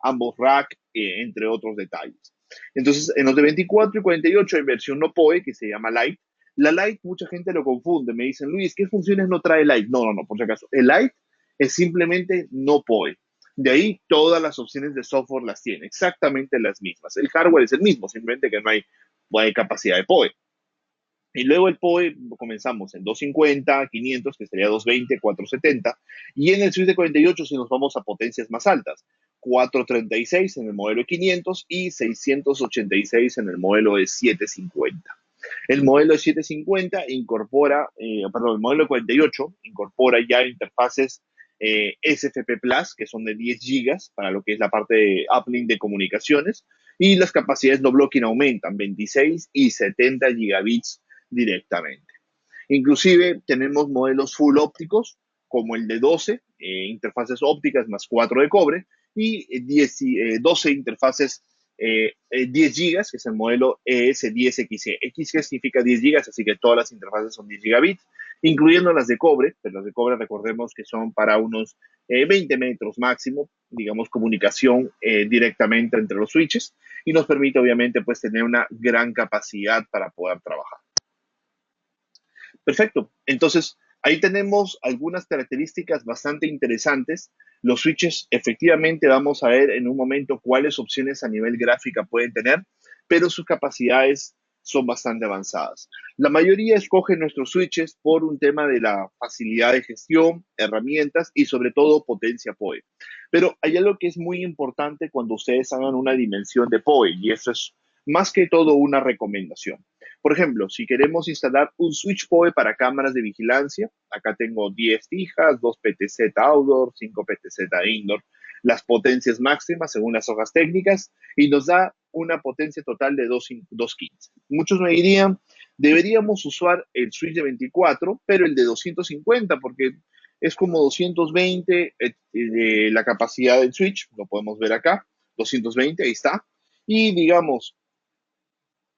Ambos rack, entre otros detalles. Entonces, en los de 24 y 48 hay versión no PoE, que se llama Lite. La Lite, mucha gente lo confunde. Me dicen, Luis, ¿qué funciones no trae Lite? No, no, no, por si acaso. El Lite es simplemente no PoE. De ahí todas las opciones de software las tiene, exactamente las mismas. El hardware es el mismo, simplemente que no hay capacidad de PoE. Y luego el PoE comenzamos en 250, 500, que sería 220, 470. Y en el Switch de 48 si nos vamos a potencias más altas. 436 en el modelo 500 y 686 en el modelo de 750. El modelo de 750 incorpora, perdón, el modelo de 48 incorpora ya interfaces SFP Plus, que son de 10 gigas para lo que es la parte de uplink de comunicaciones, y las capacidades no blocking aumentan 26 y 70 gigabits directamente. Inclusive tenemos modelos full ópticos, como el de 12 interfaces ópticas más 4 de cobre, y 12 interfaces 10 gigas, que es el modelo ES10XG. XG significa 10 gigas, así que todas las interfaces son 10 gigabits, incluyendo las de cobre, pero las de cobre recordemos que son para unos 20 metros máximo, digamos, comunicación directamente entre los switches, y nos permite obviamente pues tener una gran capacidad para poder trabajar. Perfecto. Entonces, ahí tenemos algunas características bastante interesantes. Los switches, efectivamente, vamos a ver en un momento cuáles opciones a nivel gráfica pueden tener, pero sus capacidades son bastante avanzadas. La mayoría escoge nuestros switches por un tema de la facilidad de gestión, herramientas y sobre todo potencia PoE. Pero hay algo que es muy importante cuando ustedes hagan una dimensión de PoE y eso es más que todo una recomendación. Por ejemplo, si queremos instalar un switch PoE para cámaras de vigilancia, acá tengo 10 fijas, 2 PTZ outdoor, 5 PTZ indoor, las potencias máximas según las hojas técnicas, y nos da una potencia total de 215. Muchos me dirían, deberíamos usar el switch de 24, pero el de 250, porque es como 220 la capacidad del switch, lo podemos ver acá, 220, ahí está. Y digamos,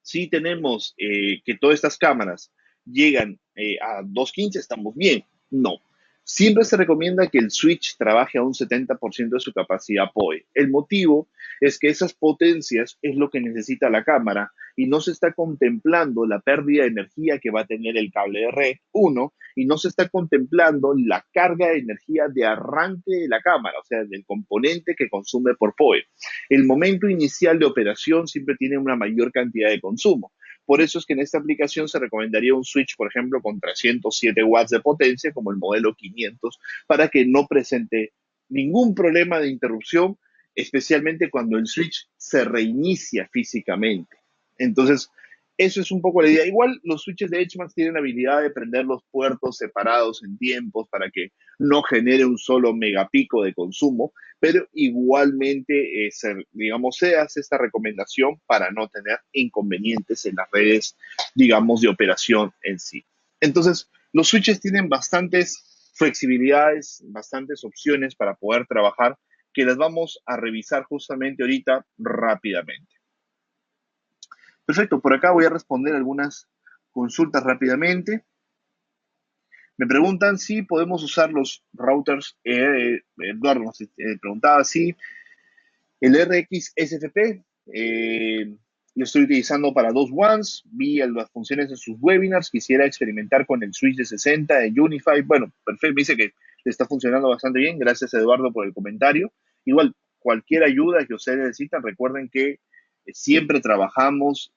si tenemos que todas estas cámaras llegan a 215, estamos bien. No. Siempre se recomienda que el switch trabaje a un 70% de su capacidad PoE. El motivo es que esas potencias es lo que necesita la cámara y no se está contemplando la pérdida de energía que va a tener el cable de red, uno, y no se está contemplando la carga de energía de arranque de la cámara, o sea, del componente que consume por PoE. El momento inicial de operación siempre tiene una mayor cantidad de consumo. Por eso es que en esta aplicación se recomendaría un switch, por ejemplo, con 307 watts de potencia, como el modelo 500, para que no presente ningún problema de interrupción, especialmente cuando el switch se reinicia físicamente. Entonces, eso es un poco la idea. Igual los switches de HMAX tienen la habilidad de prender los puertos separados en tiempos para que no genere un solo megapico de consumo, pero igualmente, digamos, se hace esta recomendación para no tener inconvenientes en las redes, digamos, de operación en sí. Entonces, los switches tienen bastantes flexibilidades, bastantes opciones para poder trabajar, que las vamos a revisar justamente ahorita rápidamente. Perfecto, por acá voy a responder algunas consultas rápidamente. Me preguntan si podemos usar los routers, Eduardo nos preguntaba si el RX SFP lo estoy utilizando para dos ones, vi las funciones de sus webinars, quisiera experimentar con el switch de 60 de Unify. Bueno, perfecto, me dice que le está funcionando bastante bien. Gracias, Eduardo, por el comentario. Igual, cualquier ayuda que ustedes necesitan, recuerden que siempre trabajamos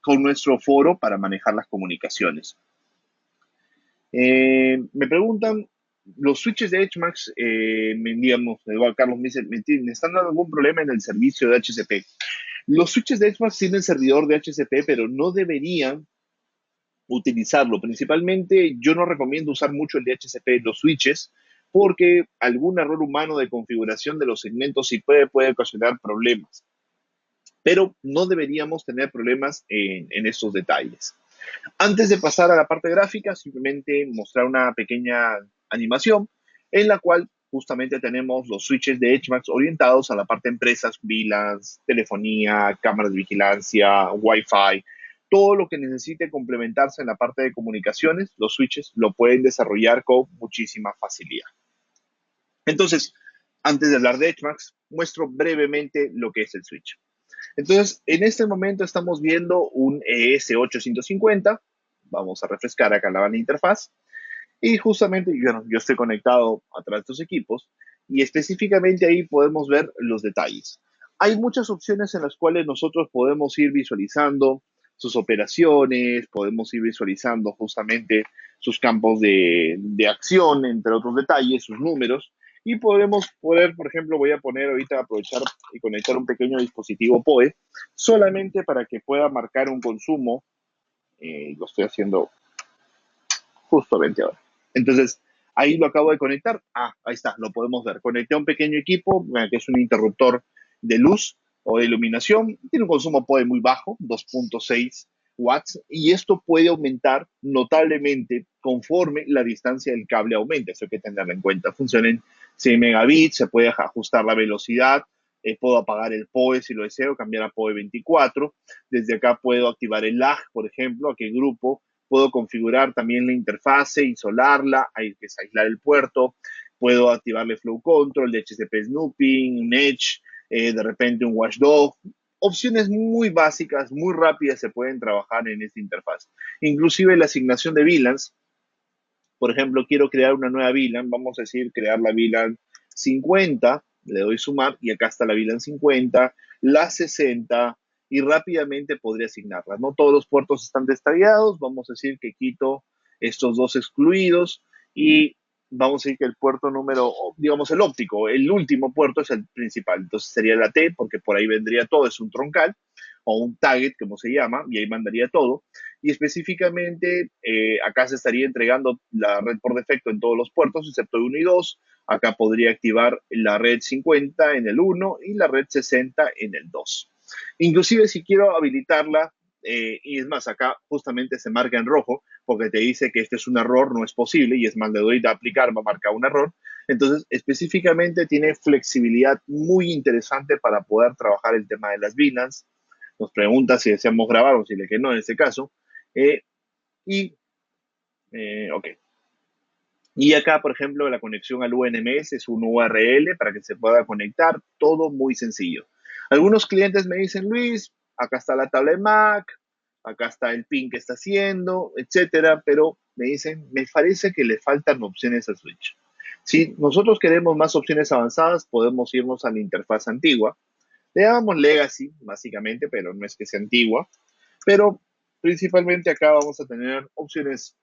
con nuestro foro para manejar las comunicaciones. Me preguntan, los switches de HMAX, digamos, igual Carlos me dice, ¿me están dando algún problema en el servicio de HCP? Los switches de HMAX tienen servidor de HCP, pero no deberían utilizarlo. Principalmente, yo no recomiendo usar mucho el DHCP en los switches, porque algún error humano de configuración de los segmentos sí puede ocasionar problemas. Pero no deberíamos tener problemas en estos detalles. Antes de pasar a la parte gráfica, simplemente mostrar una pequeña animación en la cual justamente tenemos los switches de HMAX orientados a la parte de empresas, VLANs, telefonía, cámaras de vigilancia, Wi-Fi, todo lo que necesite complementarse en la parte de comunicaciones, los switches lo pueden desarrollar con muchísima facilidad. Entonces, antes de hablar de HMAX, muestro brevemente lo que es el switch. Entonces, en este momento estamos viendo un ES850. Vamos a refrescar acá la interfaz. Y justamente, yo estoy conectado a través de estos equipos y específicamente ahí podemos ver los detalles. Hay muchas opciones en las cuales nosotros podemos ir visualizando sus operaciones, podemos ir visualizando justamente sus campos de acción, entre otros detalles, sus números. Y podemos poder, por ejemplo, voy a poner ahorita, aprovechar y conectar un pequeño dispositivo PoE, solamente para que pueda marcar un consumo. Lo estoy haciendo justamente ahora. Entonces, ahí lo acabo de conectar. Ah, ahí está, lo podemos ver. Conecté a un pequeño equipo, que es un interruptor de luz o de iluminación. Tiene un consumo PoE muy bajo, 2.6 watts, y esto puede aumentar notablemente conforme la distancia del cable aumente. Eso hay que tenerlo en cuenta. Funciona en 100 megabits, se puede ajustar la velocidad. Puedo apagar el PoE si lo deseo, cambiar a PoE 24. Desde acá puedo activar el lag, por ejemplo, a qué grupo. Puedo configurar también la interfase, isolarla, hay que aislar el puerto. Puedo activarle Flow Control, DHCP Snooping, un Edge, de repente un Watchdog. Opciones muy básicas, muy rápidas se pueden trabajar en esta interfaz. Inclusive la asignación de VLANs. Por ejemplo, quiero crear una nueva VLAN, vamos a decir, crear la VLAN 50, le doy sumar y acá está la VLAN 50, la 60 y rápidamente podría asignarla. No todos los puertos están destallados, vamos a decir que quito estos dos excluidos y vamos a decir que el puerto número, digamos el óptico, el último puerto es el principal, entonces sería la T porque por ahí vendría todo, es un troncal. o un target, como se llama, y ahí mandaría todo. Y específicamente, acá se estaría entregando la red por defecto en todos los puertos, excepto el 1 y 2. Acá podría activar la red 50 en el 1 y la red 60 en el 2. Inclusive si quiero habilitarla, y es más, acá justamente se marca en rojo porque te dice que este es un error, no es posible, y es más, le doy a aplicar, va a marcar un error. Entonces, específicamente tiene flexibilidad muy interesante para poder trabajar el tema de las VLANs. Nos pregunta si deseamos grabar o si le que no en este caso. Eh, y, ok. Y acá, por ejemplo, la conexión al UNMS es un URL para que se pueda conectar, todo muy sencillo. Algunos clientes me dicen, Luis, acá está la tabla de Mac, acá está el pin que está haciendo, etcétera, pero me dicen, me parece que le faltan opciones al Switch. Si nosotros queremos más opciones avanzadas, podemos irnos a la interfaz antigua. Le llamamos Legacy, básicamente, pero no es que sea antigua. Pero principalmente acá vamos a tener opciones.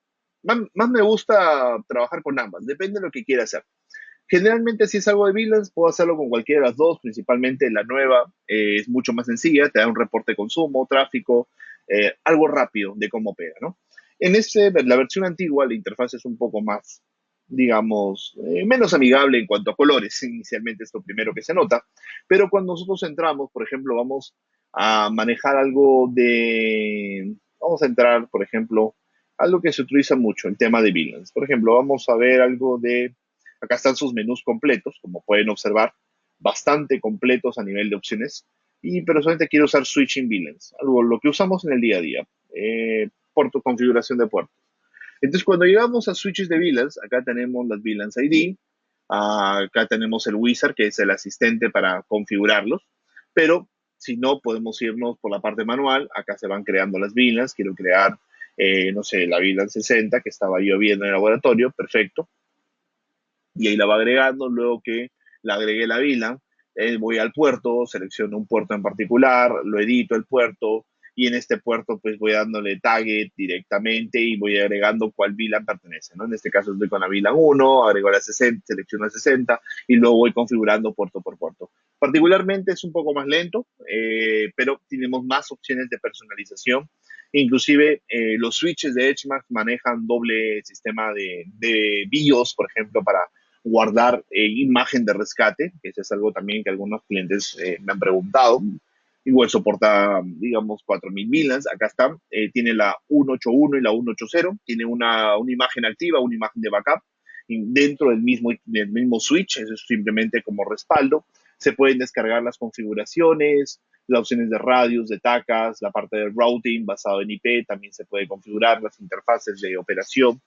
Más me gusta trabajar con ambas, depende de lo que quiera hacer. Generalmente, si es algo de VLANs, puedo hacerlo con cualquiera de las dos, principalmente la nueva es mucho más sencilla, te da un reporte de consumo, tráfico, algo rápido de cómo pega, ¿no? La versión antigua, la interfaz es un poco más, digamos, menos amigable en cuanto a colores, inicialmente es lo primero que se nota, pero cuando nosotros entramos, por ejemplo, vamos a manejar algo de, vamos a entrar, por ejemplo, algo que se utiliza mucho, el tema de VLANs. Por ejemplo, vamos a ver algo de. Acá están sus menús completos, como pueden observar, bastante completos a nivel de opciones. Pero solamente quiero usar switching VLANs, algo lo que usamos en el día a día, puerto configuración de puertos. Entonces, cuando llegamos a switches de VLANs, acá tenemos las VLANs ID, acá tenemos el wizard, que es el asistente para configurarlos, pero si no, podemos irnos por la parte manual. Acá se van creando las VLANs. Quiero crear, no sé, la VLAN 60 que estaba yo viendo en el laboratorio, perfecto, y ahí la va agregando. Luego que la agregué la VLAN, voy al puerto, selecciono un puerto en particular, lo edito el puerto, y en este puerto pues voy dándole target directamente y voy agregando cuál VLAN pertenece, ¿no? En este caso estoy con la VLAN 1, agrego la 60, selecciono la 60 y luego voy configurando puerto por puerto. Particularmente es un poco más lento, pero tenemos más opciones de personalización. Inclusive los switches de EdgeMax manejan doble sistema de BIOS, por ejemplo, para guardar imagen de rescate, que eso es algo también que algunos clientes me han preguntado. Igual soporta, digamos, 4000 VLANs. Acá está, tiene la 181 y la 180, tiene una imagen activa, una imagen de backup dentro del mismo switch, eso es simplemente como respaldo. Se pueden descargar las configuraciones, las opciones de radios, de tacas, la parte de routing basado en IP, también se puede configurar las interfaces de operación,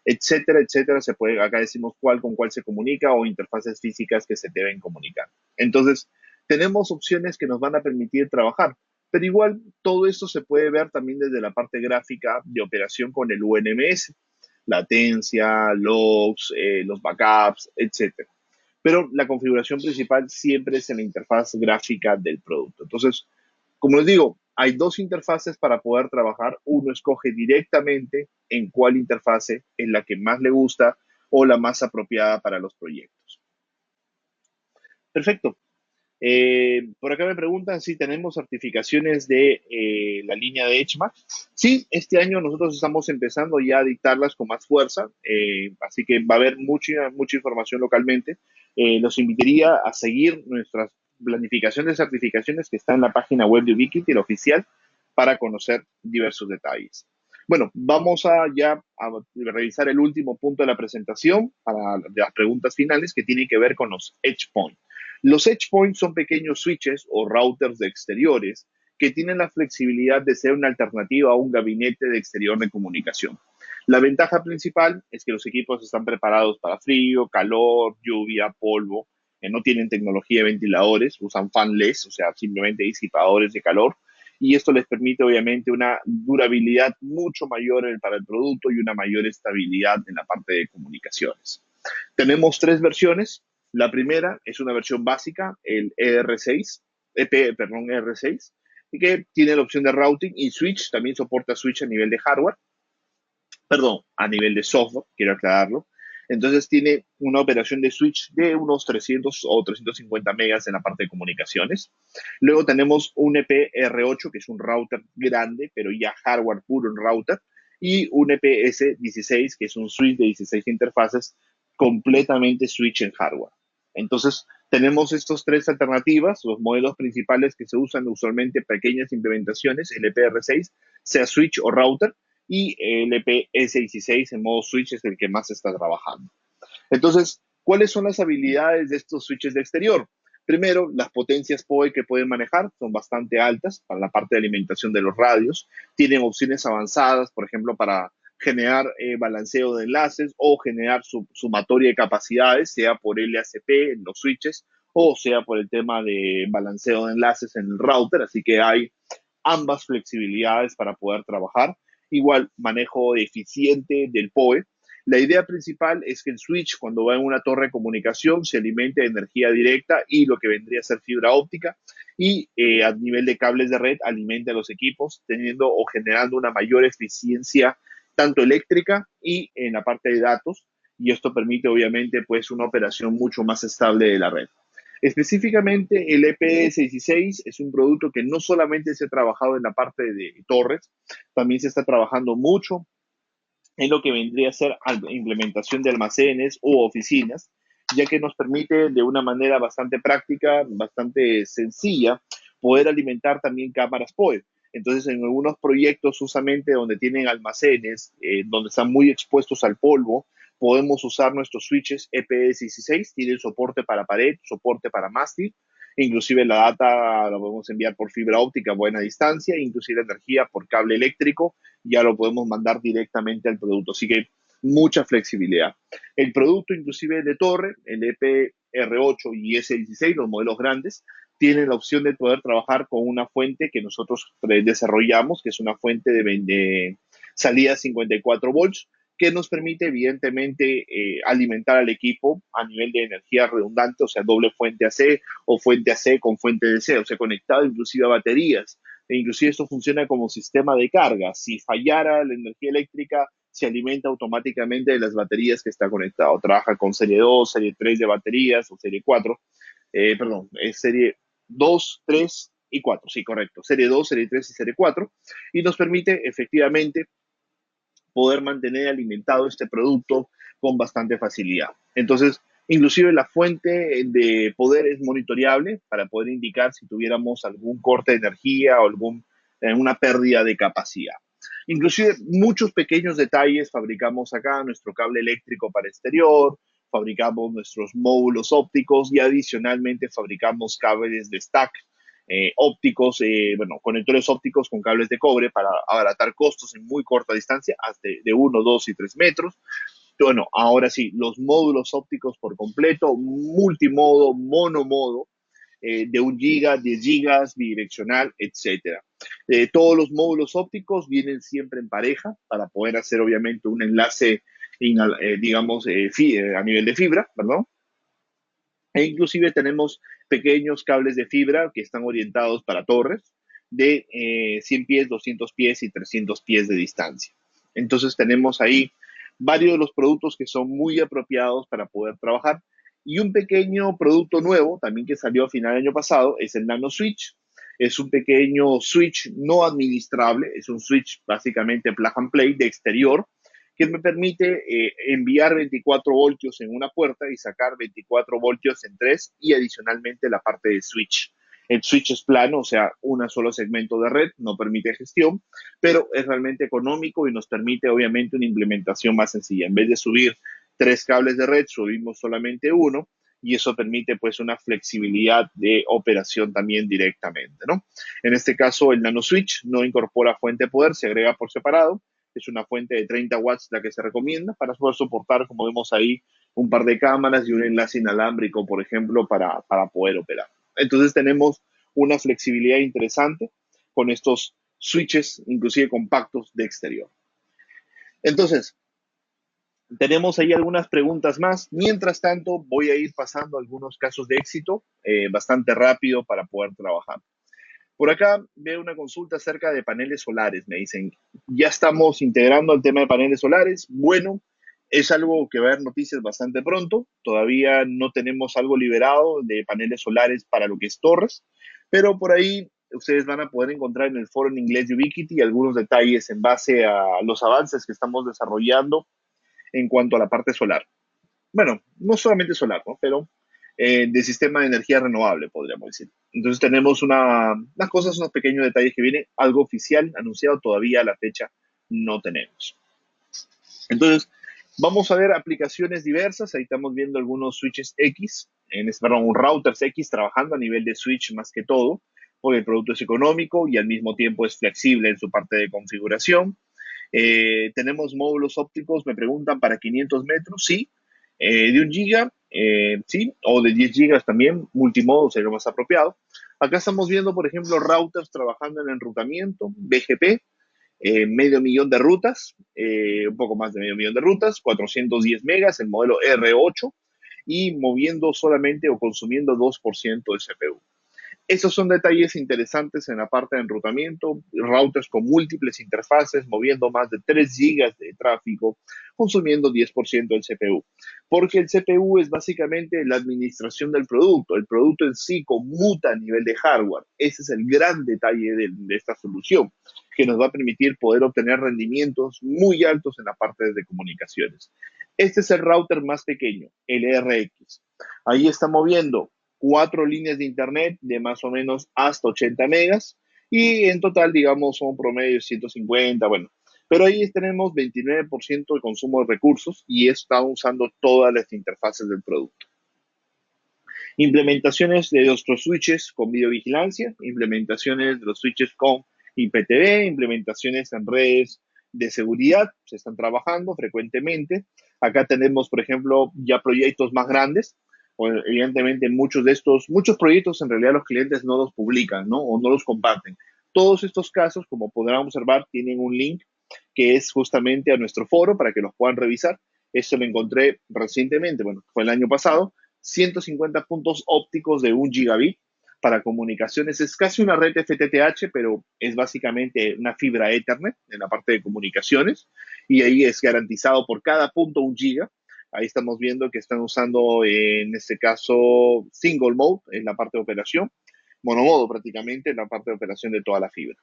etcétera, etcétera. Se puede, acá decimos cuál con cuál se comunica o interfaces físicas que se deben comunicar. Entonces, tenemos opciones que nos van a permitir trabajar, pero igual todo esto se puede ver también desde la parte gráfica de operación con el UNMS, latencia, logs, los backups, etcétera. Pero la configuración principal siempre es en la interfaz gráfica del producto. Entonces, como les digo, hay dos interfaces para poder trabajar. Uno escoge directamente en cuál interfase es la que más le gusta o la más apropiada para los proyectos. Perfecto. Por acá me preguntan si tenemos certificaciones de la línea de EdgeMax. Sí, este año nosotros estamos empezando ya a dictarlas con más fuerza, así que va a haber mucha información localmente. Los invitaría a seguir nuestra planificación de certificaciones que está en la página web de Ubiquiti, la oficial, para conocer diversos detalles. Bueno, vamos ya a revisar el último punto de la presentación para las preguntas finales que tienen que ver con los Edge Points. Los Edge Points son pequeños switches o routers de exteriores que tienen la flexibilidad de ser una alternativa a un gabinete de exterior de comunicación. La ventaja principal es que los equipos están preparados para frío, calor, lluvia, polvo, no tienen tecnología de ventiladores, usan fanless, o sea, simplemente disipadores de calor, y esto les permite obviamente una durabilidad mucho mayor para el producto y una mayor estabilidad en la parte de comunicaciones. Tenemos tres versiones. La primera es una versión básica, el ER6, ER6, que tiene la opción de routing y switch, también soporta switch a nivel de hardware, perdón, a nivel de software, quiero aclararlo. Entonces tiene una operación de switch de unos 300 o 350 megas en la parte de comunicaciones. Luego tenemos un EPR8, que es un router grande, pero ya hardware puro en router, y un EPS16, que es un switch de 16 interfaces completamente switch en hardware. Entonces, tenemos estas tres alternativas, los modelos principales que se usan usualmente pequeñas implementaciones, el EPR6, sea switch o router, y el EPS16 en modo switch es el que más se está trabajando. Entonces, ¿cuáles son las habilidades de estos switches de exterior? Primero, las potencias PoE que pueden manejar son bastante altas para la parte de alimentación de los radios. Tienen opciones avanzadas, por ejemplo, para generar balanceo de enlaces o generar sumatoria de capacidades, sea por LACP en los switches o sea por el tema de balanceo de enlaces en el router. Así que hay ambas flexibilidades para poder trabajar. Igual, manejo eficiente del PoE. La idea principal es que el switch, cuando va en una torre de comunicación, se alimente de energía directa y lo que vendría a ser fibra óptica, y a nivel de cables de red alimente a los equipos, teniendo o generando una mayor eficiencia tanto eléctrica y en la parte de datos, y esto permite obviamente pues una operación mucho más estable de la red. Específicamente, el EPS16 es un producto que no solamente se ha trabajado en la parte de torres, también se está trabajando mucho en lo que vendría a ser implementación de almacenes o oficinas, ya que nos permite de una manera bastante práctica, bastante sencilla, poder alimentar también cámaras PoE. Entonces, en algunos proyectos, justamente donde tienen almacenes, donde están muy expuestos al polvo, podemos usar nuestros switches EPS16, tienen soporte para pared, soporte para mástil, inclusive la data la podemos enviar por fibra óptica a buena distancia, inclusive la energía por cable eléctrico, ya lo podemos mandar directamente al producto. Así que mucha flexibilidad. El producto inclusive de torre, el EPR8 y S16, los modelos grandes, tienen la opción de poder trabajar con una fuente que nosotros desarrollamos, que es una fuente de salida 54 volts, que nos permite evidentemente alimentar al equipo a nivel de energía redundante, o sea, doble fuente AC o fuente AC con fuente DC, o sea, conectado inclusive a baterías. E inclusive esto funciona como sistema de carga. Si fallara la energía eléctrica, se alimenta automáticamente de las baterías que está conectado. Trabaja con serie 2, serie 3 de baterías o serie 4. Perdón, es serie 2, 3 y 4. Sí, correcto. Serie 2, serie 3 y serie 4. Y nos permite efectivamente poder mantener alimentado este producto con bastante facilidad. Entonces, inclusive la fuente de poder es monitoreable para poder indicar si tuviéramos algún corte de energía o una pérdida de capacidad. Inclusive muchos pequeños detalles fabricamos acá, nuestro cable eléctrico para exterior, fabricamos nuestros módulos ópticos y adicionalmente fabricamos cables de stack ópticos, bueno, conectores ópticos con cables de cobre para abaratar costos en muy corta distancia, hasta de 1, 2 y 3 metros. Bueno, ahora sí, los módulos ópticos por completo, multimodo, monomodo, de 1 giga, 10 gigas, bidireccional, etcétera. Todos los módulos ópticos vienen siempre en pareja para poder hacer obviamente un enlace, digamos, a nivel de fibra, perdón. E inclusive tenemos pequeños cables de fibra que están orientados para torres de 100 pies, 200 pies y 300 pies de distancia. Entonces tenemos ahí varios de los productos que son muy apropiados para poder trabajar. Y un pequeño producto nuevo, también que salió a final del año pasado, es el Nano Switch. Es un pequeño switch no administrable, es un switch básicamente plug and play de exterior, que me permite enviar 24 voltios en una puerta y sacar 24 voltios en tres, y adicionalmente la parte de switch. El switch es plano, o sea, un solo segmento de red, no permite gestión, pero es realmente económico y nos permite obviamente una implementación más sencilla. En vez de subir 3 cables de red, subimos solamente uno, y eso permite pues una flexibilidad de operación también directamente, ¿no? En este caso, el Nano Switch no incorpora fuente de poder, se agrega por separado. Es una fuente de 30 watts la que se recomienda para poder soportar, como vemos ahí, un par de cámaras y un enlace inalámbrico, por ejemplo, para poder operar. Entonces tenemos una flexibilidad interesante con estos switches, inclusive compactos de exterior. Entonces, tenemos ahí algunas preguntas más. Mientras tanto, voy a ir pasando algunos casos de éxito bastante rápido para poder trabajar. Por acá veo una consulta acerca de paneles solares. Me dicen, ya estamos integrando el tema de paneles solares. Bueno, Es algo que va a haber noticias bastante pronto. Todavía no tenemos algo liberado de paneles solares para lo que es torres, pero por ahí ustedes van a poder encontrar en el foro en inglés de Ubiquiti algunos detalles en base a los avances que estamos desarrollando en cuanto a la parte solar. Bueno, no solamente solar, ¿no? Pero de sistema de energía renovable, podríamos decir. Entonces tenemos unas cosas, unos pequeños detalles que vienen, algo oficial, anunciado todavía a la fecha no tenemos. Entonces, vamos a ver aplicaciones diversas. Ahí estamos viendo algunos switches X, perdón, routers X trabajando a nivel de switch más que todo, porque el producto es económico y al mismo tiempo es flexible en su parte de configuración. Tenemos módulos ópticos, me preguntan, para 500 metros, sí. De 1 giga, sí, o de 10 gigas también, multimodo sería lo más apropiado. Acá estamos viendo, por ejemplo, routers trabajando en enrutamiento, BGP, medio millón de rutas, un poco más de medio millón de rutas, 410 megas, el modelo R8, y moviendo solamente o consumiendo 2% de CPU. Esos son detalles interesantes en la parte de enrutamiento, routers con múltiples interfaces, moviendo más de 3 gigas de tráfico, consumiendo 10% del CPU. Porque el CPU es básicamente la administración del producto. El producto en sí conmuta a nivel de hardware. Ese es el gran detalle de esta solución, que nos va a permitir poder obtener rendimientos muy altos en la parte de comunicaciones. Este es el router más pequeño, el RX. Ahí está moviendo 4 líneas de internet de más o menos hasta 80 megas y en total, digamos, son promedio 150, bueno. Pero ahí tenemos 29% de consumo de recursos y está usando todas las interfaces del producto. Implementaciones de nuestros switches con videovigilancia, implementaciones de los switches con IPTV, implementaciones en redes de seguridad, se están trabajando frecuentemente. Acá tenemos, por ejemplo, ya proyectos más grandes. Evidentemente, muchos proyectos en realidad los clientes no los publican, ¿no? O no los comparten. Todos estos casos, como podrán observar, tienen un link que es justamente a nuestro foro para que los puedan revisar. Eso lo encontré recientemente, bueno, fue el año pasado. 150 puntos ópticos de 1 gigabit para comunicaciones. Es casi una red FTTH, pero es básicamente una fibra Ethernet en la parte de comunicaciones. Y ahí es garantizado por cada punto 1 giga. Ahí estamos viendo que están usando, en este caso, single mode en la parte de operación, monomodo prácticamente en la parte de operación de toda la fibra.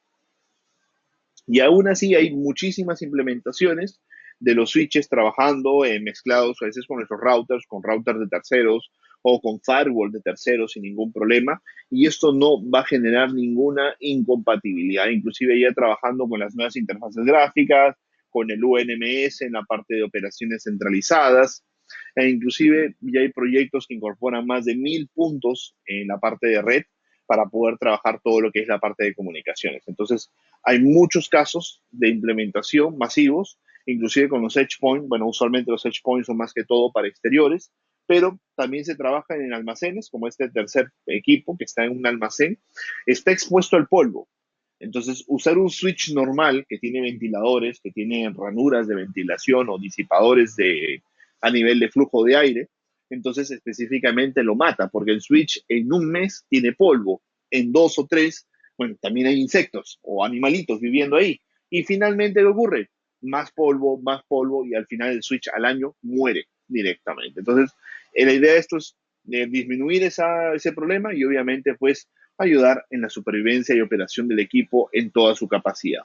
Y aún así hay muchísimas implementaciones de los switches trabajando mezclados a veces con nuestros routers, con routers de terceros o con firewall de terceros sin ningún problema. Y esto no va a generar ninguna incompatibilidad. Inclusive ya trabajando con las nuevas interfaces gráficas, con el UNMS en la parte de operaciones centralizadas. E inclusive ya hay proyectos que incorporan más de 1000 puntos en la parte de red para poder trabajar todo lo que es la parte de comunicaciones. Entonces, hay muchos casos de implementación masivos, inclusive con los edge points. Bueno, usualmente los edge points son más que todo para exteriores, pero también se trabaja en almacenes, como este tercer equipo que está en un almacén, está expuesto al polvo. Entonces, usar un switch normal que tiene ventiladores, que tiene ranuras de ventilación o disipadores a nivel de flujo de aire, entonces específicamente lo mata, porque el switch en un mes tiene polvo, en 2 o 3, bueno, también hay insectos o animalitos viviendo ahí. Y finalmente, ¿qué ocurre? Más polvo, y al final el switch al año muere directamente. Entonces, la idea de esto es disminuir ese problema y obviamente pues ayudar en la supervivencia y operación del equipo en toda su capacidad.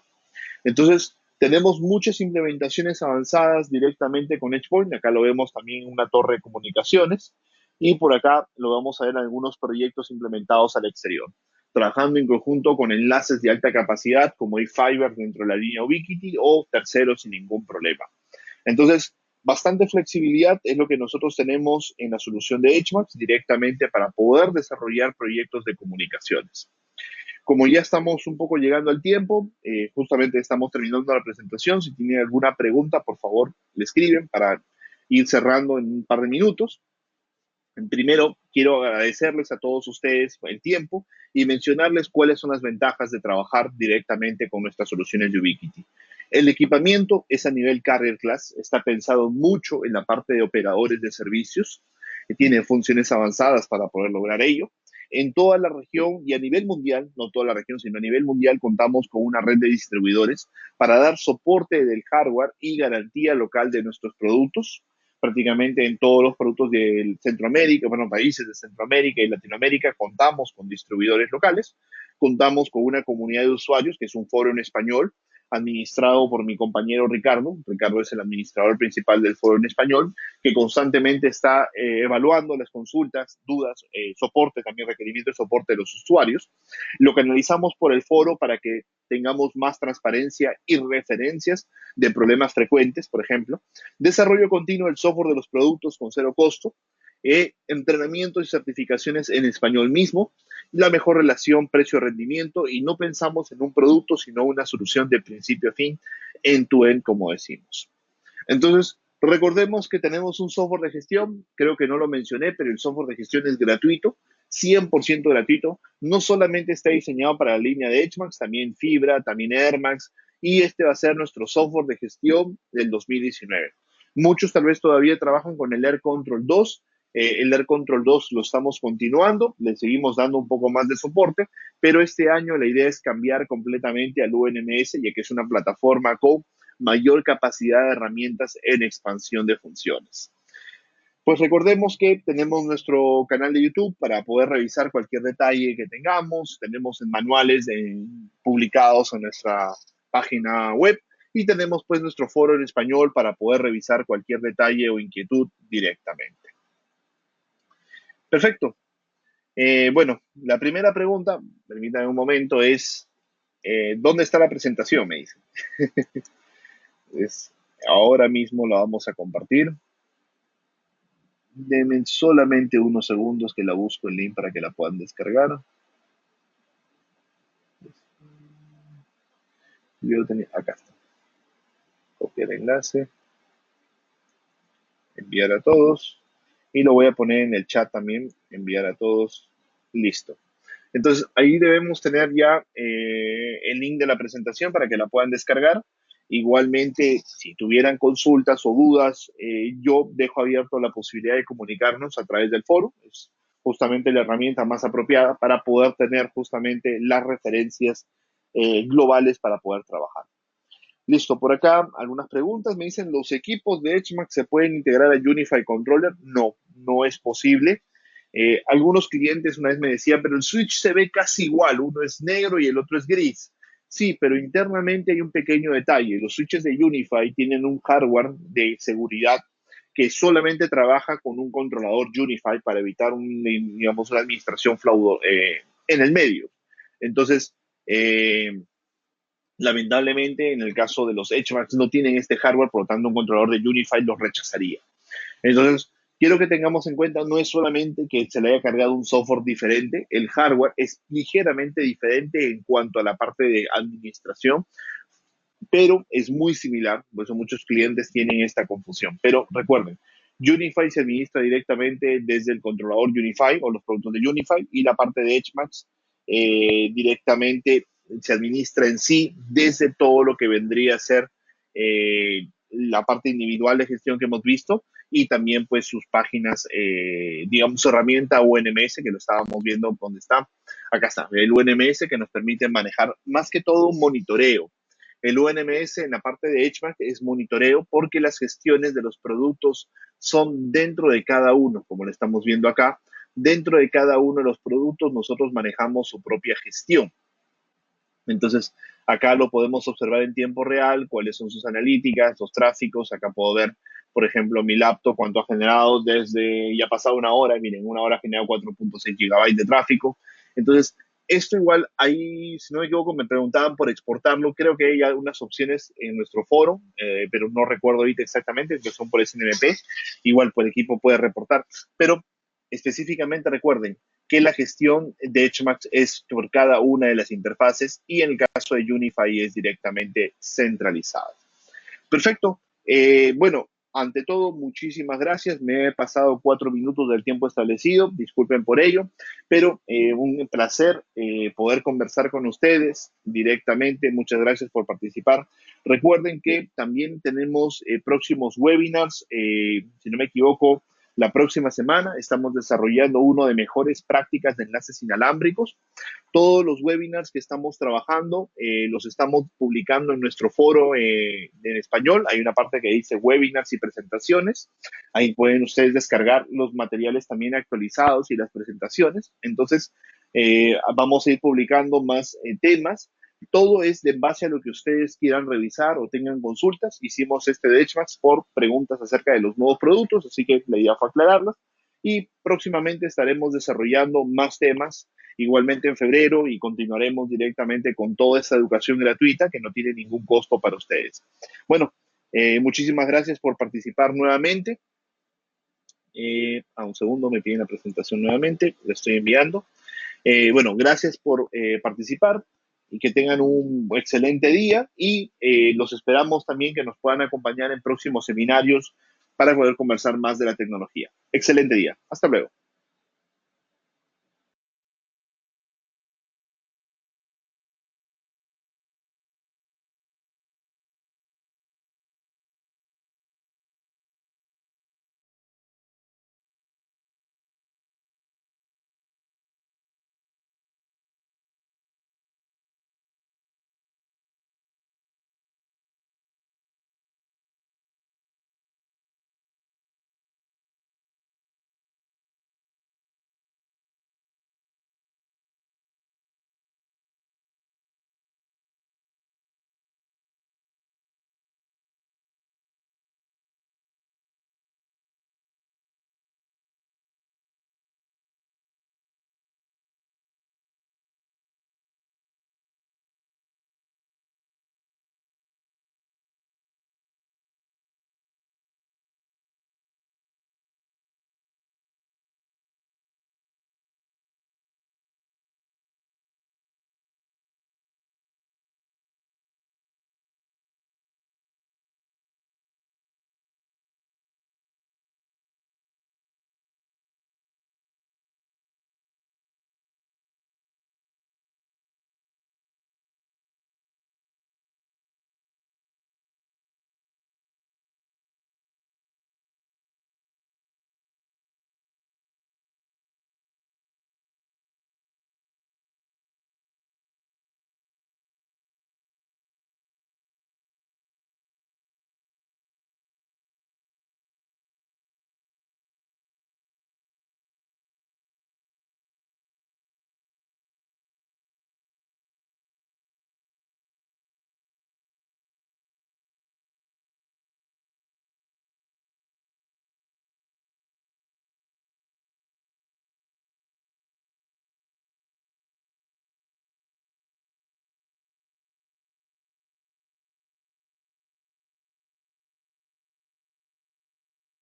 Entonces, tenemos muchas implementaciones avanzadas directamente con EdgePoint. Acá lo vemos también en una torre de comunicaciones. Y por acá lo vamos a ver en algunos proyectos implementados al exterior, trabajando en conjunto con enlaces de alta capacidad como eFiber dentro de la línea Ubiquiti o terceros sin ningún problema. Entonces, bastante flexibilidad es lo que nosotros tenemos en la solución de HMAX directamente para poder desarrollar proyectos de comunicaciones. Como ya estamos un poco llegando al tiempo, justamente estamos terminando la presentación. Si tienen alguna pregunta, por favor, le escriben para ir cerrando en un par de minutos. Primero, quiero agradecerles a todos ustedes el tiempo y mencionarles cuáles son las ventajas de trabajar directamente con nuestras soluciones de Ubiquiti. El equipamiento es a nivel Carrier Class, está pensado mucho en la parte de operadores de servicios, que tiene funciones avanzadas para poder lograr ello. en toda la región y a nivel mundial, no toda la región, sino a nivel mundial, contamos con una red de distribuidores para dar soporte del hardware y garantía local de nuestros productos, prácticamente en todos los productos de Centroamérica, bueno, países de Centroamérica y Latinoamérica, contamos con distribuidores locales, contamos con una comunidad de usuarios, que es un foro en español, administrado por mi compañero Ricardo. Ricardo es el administrador principal del foro en español, que constantemente está evaluando las consultas, dudas, soporte, también requerimiento de soporte de los usuarios. Lo canalizamos por el foro para que tengamos más transparencia y referencias de problemas frecuentes, por ejemplo. Desarrollo continuo del software de los productos con cero costo. Entrenamiento y certificaciones en español mismo, la mejor relación precio-rendimiento, y no pensamos en un producto, sino una solución de principio a fin, end-to-end, como decimos. Entonces, recordemos que tenemos un software de gestión, creo que no lo mencioné, pero el software de gestión es gratuito, 100% gratuito, no solamente está diseñado para la línea de Edgemax, también Fibra, también Airmax, y este va a ser nuestro software de gestión del 2019. Muchos tal vez todavía trabajan con el Air Control 2, el Air Control 2 lo estamos continuando, le seguimos dando un poco más de soporte, pero este año la idea es cambiar completamente al UNMS, ya que es una plataforma con mayor capacidad de herramientas en expansión de funciones. Pues recordemos que tenemos nuestro canal de YouTube para poder revisar cualquier detalle que tengamos, tenemos manuales publicados en nuestra página web y tenemos pues nuestro foro en español para poder revisar cualquier detalle o inquietud directamente. Perfecto. Bueno, la primera pregunta, permítame un momento, es ¿dónde está la presentación? Me dicen. Ahora mismo la vamos a compartir. Denme solamente unos segundos que la busco el link para que la puedan descargar. Yo lo tenía, acá está. Copiar enlace, enviar a todos. Y lo voy a poner en el chat también, enviar a todos. Listo. Entonces, ahí debemos tener ya el link de la presentación para que la puedan descargar. Igualmente, si tuvieran consultas o dudas, yo dejo abierto la posibilidad de comunicarnos a través del foro. Es justamente la herramienta más apropiada para poder tener justamente las referencias globales para poder trabajar. Listo, por acá algunas preguntas. Me dicen, ¿los equipos de Edgemax se pueden integrar a Unify Controller? No, no es posible. Algunos clientes una vez me decían, pero el switch se ve casi igual, uno es negro y el otro es gris. Sí, pero internamente hay un pequeño detalle. Los switches de Unify tienen un hardware de seguridad que solamente trabaja con un controlador Unify para evitar digamos, una administración en el medio. Entonces, lamentablemente, en el caso de los Edgemax no tienen este hardware, por lo tanto, un controlador de Unify los rechazaría. Entonces, quiero que tengamos en cuenta, no es solamente que se le haya cargado un software diferente, el hardware es ligeramente diferente en cuanto a la parte de administración, pero es muy similar, por eso muchos clientes tienen esta confusión. Pero recuerden, Unify se administra directamente desde el controlador Unify o los productos de Unify, y la parte de Edgemax directamente se administra en sí desde todo lo que vendría a ser la parte individual de gestión que hemos visto, y también pues sus páginas, digamos, su herramienta UNMS, que lo estábamos viendo donde está. Acá está, el UNMS, que nos permite manejar más que todo un monitoreo. El UNMS en la parte de Edgemax es monitoreo, porque las gestiones de los productos son dentro de cada uno, como lo estamos viendo acá. Dentro de cada uno de los productos nosotros manejamos su propia gestión. Entonces, acá lo podemos observar en tiempo real, cuáles son sus analíticas, los tráficos. Acá puedo ver, por ejemplo, mi laptop, cuánto ha generado desde, ya ha pasado una hora, miren, una hora ha generado 4.6 gigabytes de tráfico. Entonces, esto igual, ahí, si no me equivoco, me preguntaban por exportarlo. Creo que hay algunas opciones en nuestro foro, pero no recuerdo ahorita exactamente, que son por SNMP. Igual, por equipo puede reportar. Pero específicamente recuerden que la gestión de Edgemax es por cada una de las interfaces, y en el caso de Unify es directamente centralizada. Perfecto. Bueno, ante todo, muchísimas gracias. Me he pasado 4 minutos del tiempo establecido. Disculpen por ello, pero un placer poder conversar con ustedes directamente. Muchas gracias por participar. Recuerden que también tenemos próximos webinars. Si no me equivoco, La próxima semana estamos desarrollando uno de mejores prácticas de enlaces inalámbricos. Todos los webinars que estamos trabajando los estamos publicando en nuestro foro en español. Hay una parte que dice webinars y presentaciones. Ahí pueden ustedes descargar los materiales también actualizados y las presentaciones. Entonces, vamos a ir publicando más temas. Todo es de base a lo que ustedes quieran revisar o tengan consultas. Hicimos este Benchmarks por preguntas acerca de los nuevos productos, así que la idea fue aclararlas. Y próximamente estaremos desarrollando más temas, igualmente en febrero, y continuaremos directamente con toda esta educación gratuita que no tiene ningún costo para ustedes. Bueno, muchísimas gracias por participar nuevamente. A un segundo, me piden la presentación nuevamente, la estoy enviando. Bueno, gracias por participar y que tengan un excelente día y los esperamos también que nos puedan acompañar en próximos seminarios para poder conversar más de la tecnología. Excelente día. Hasta luego.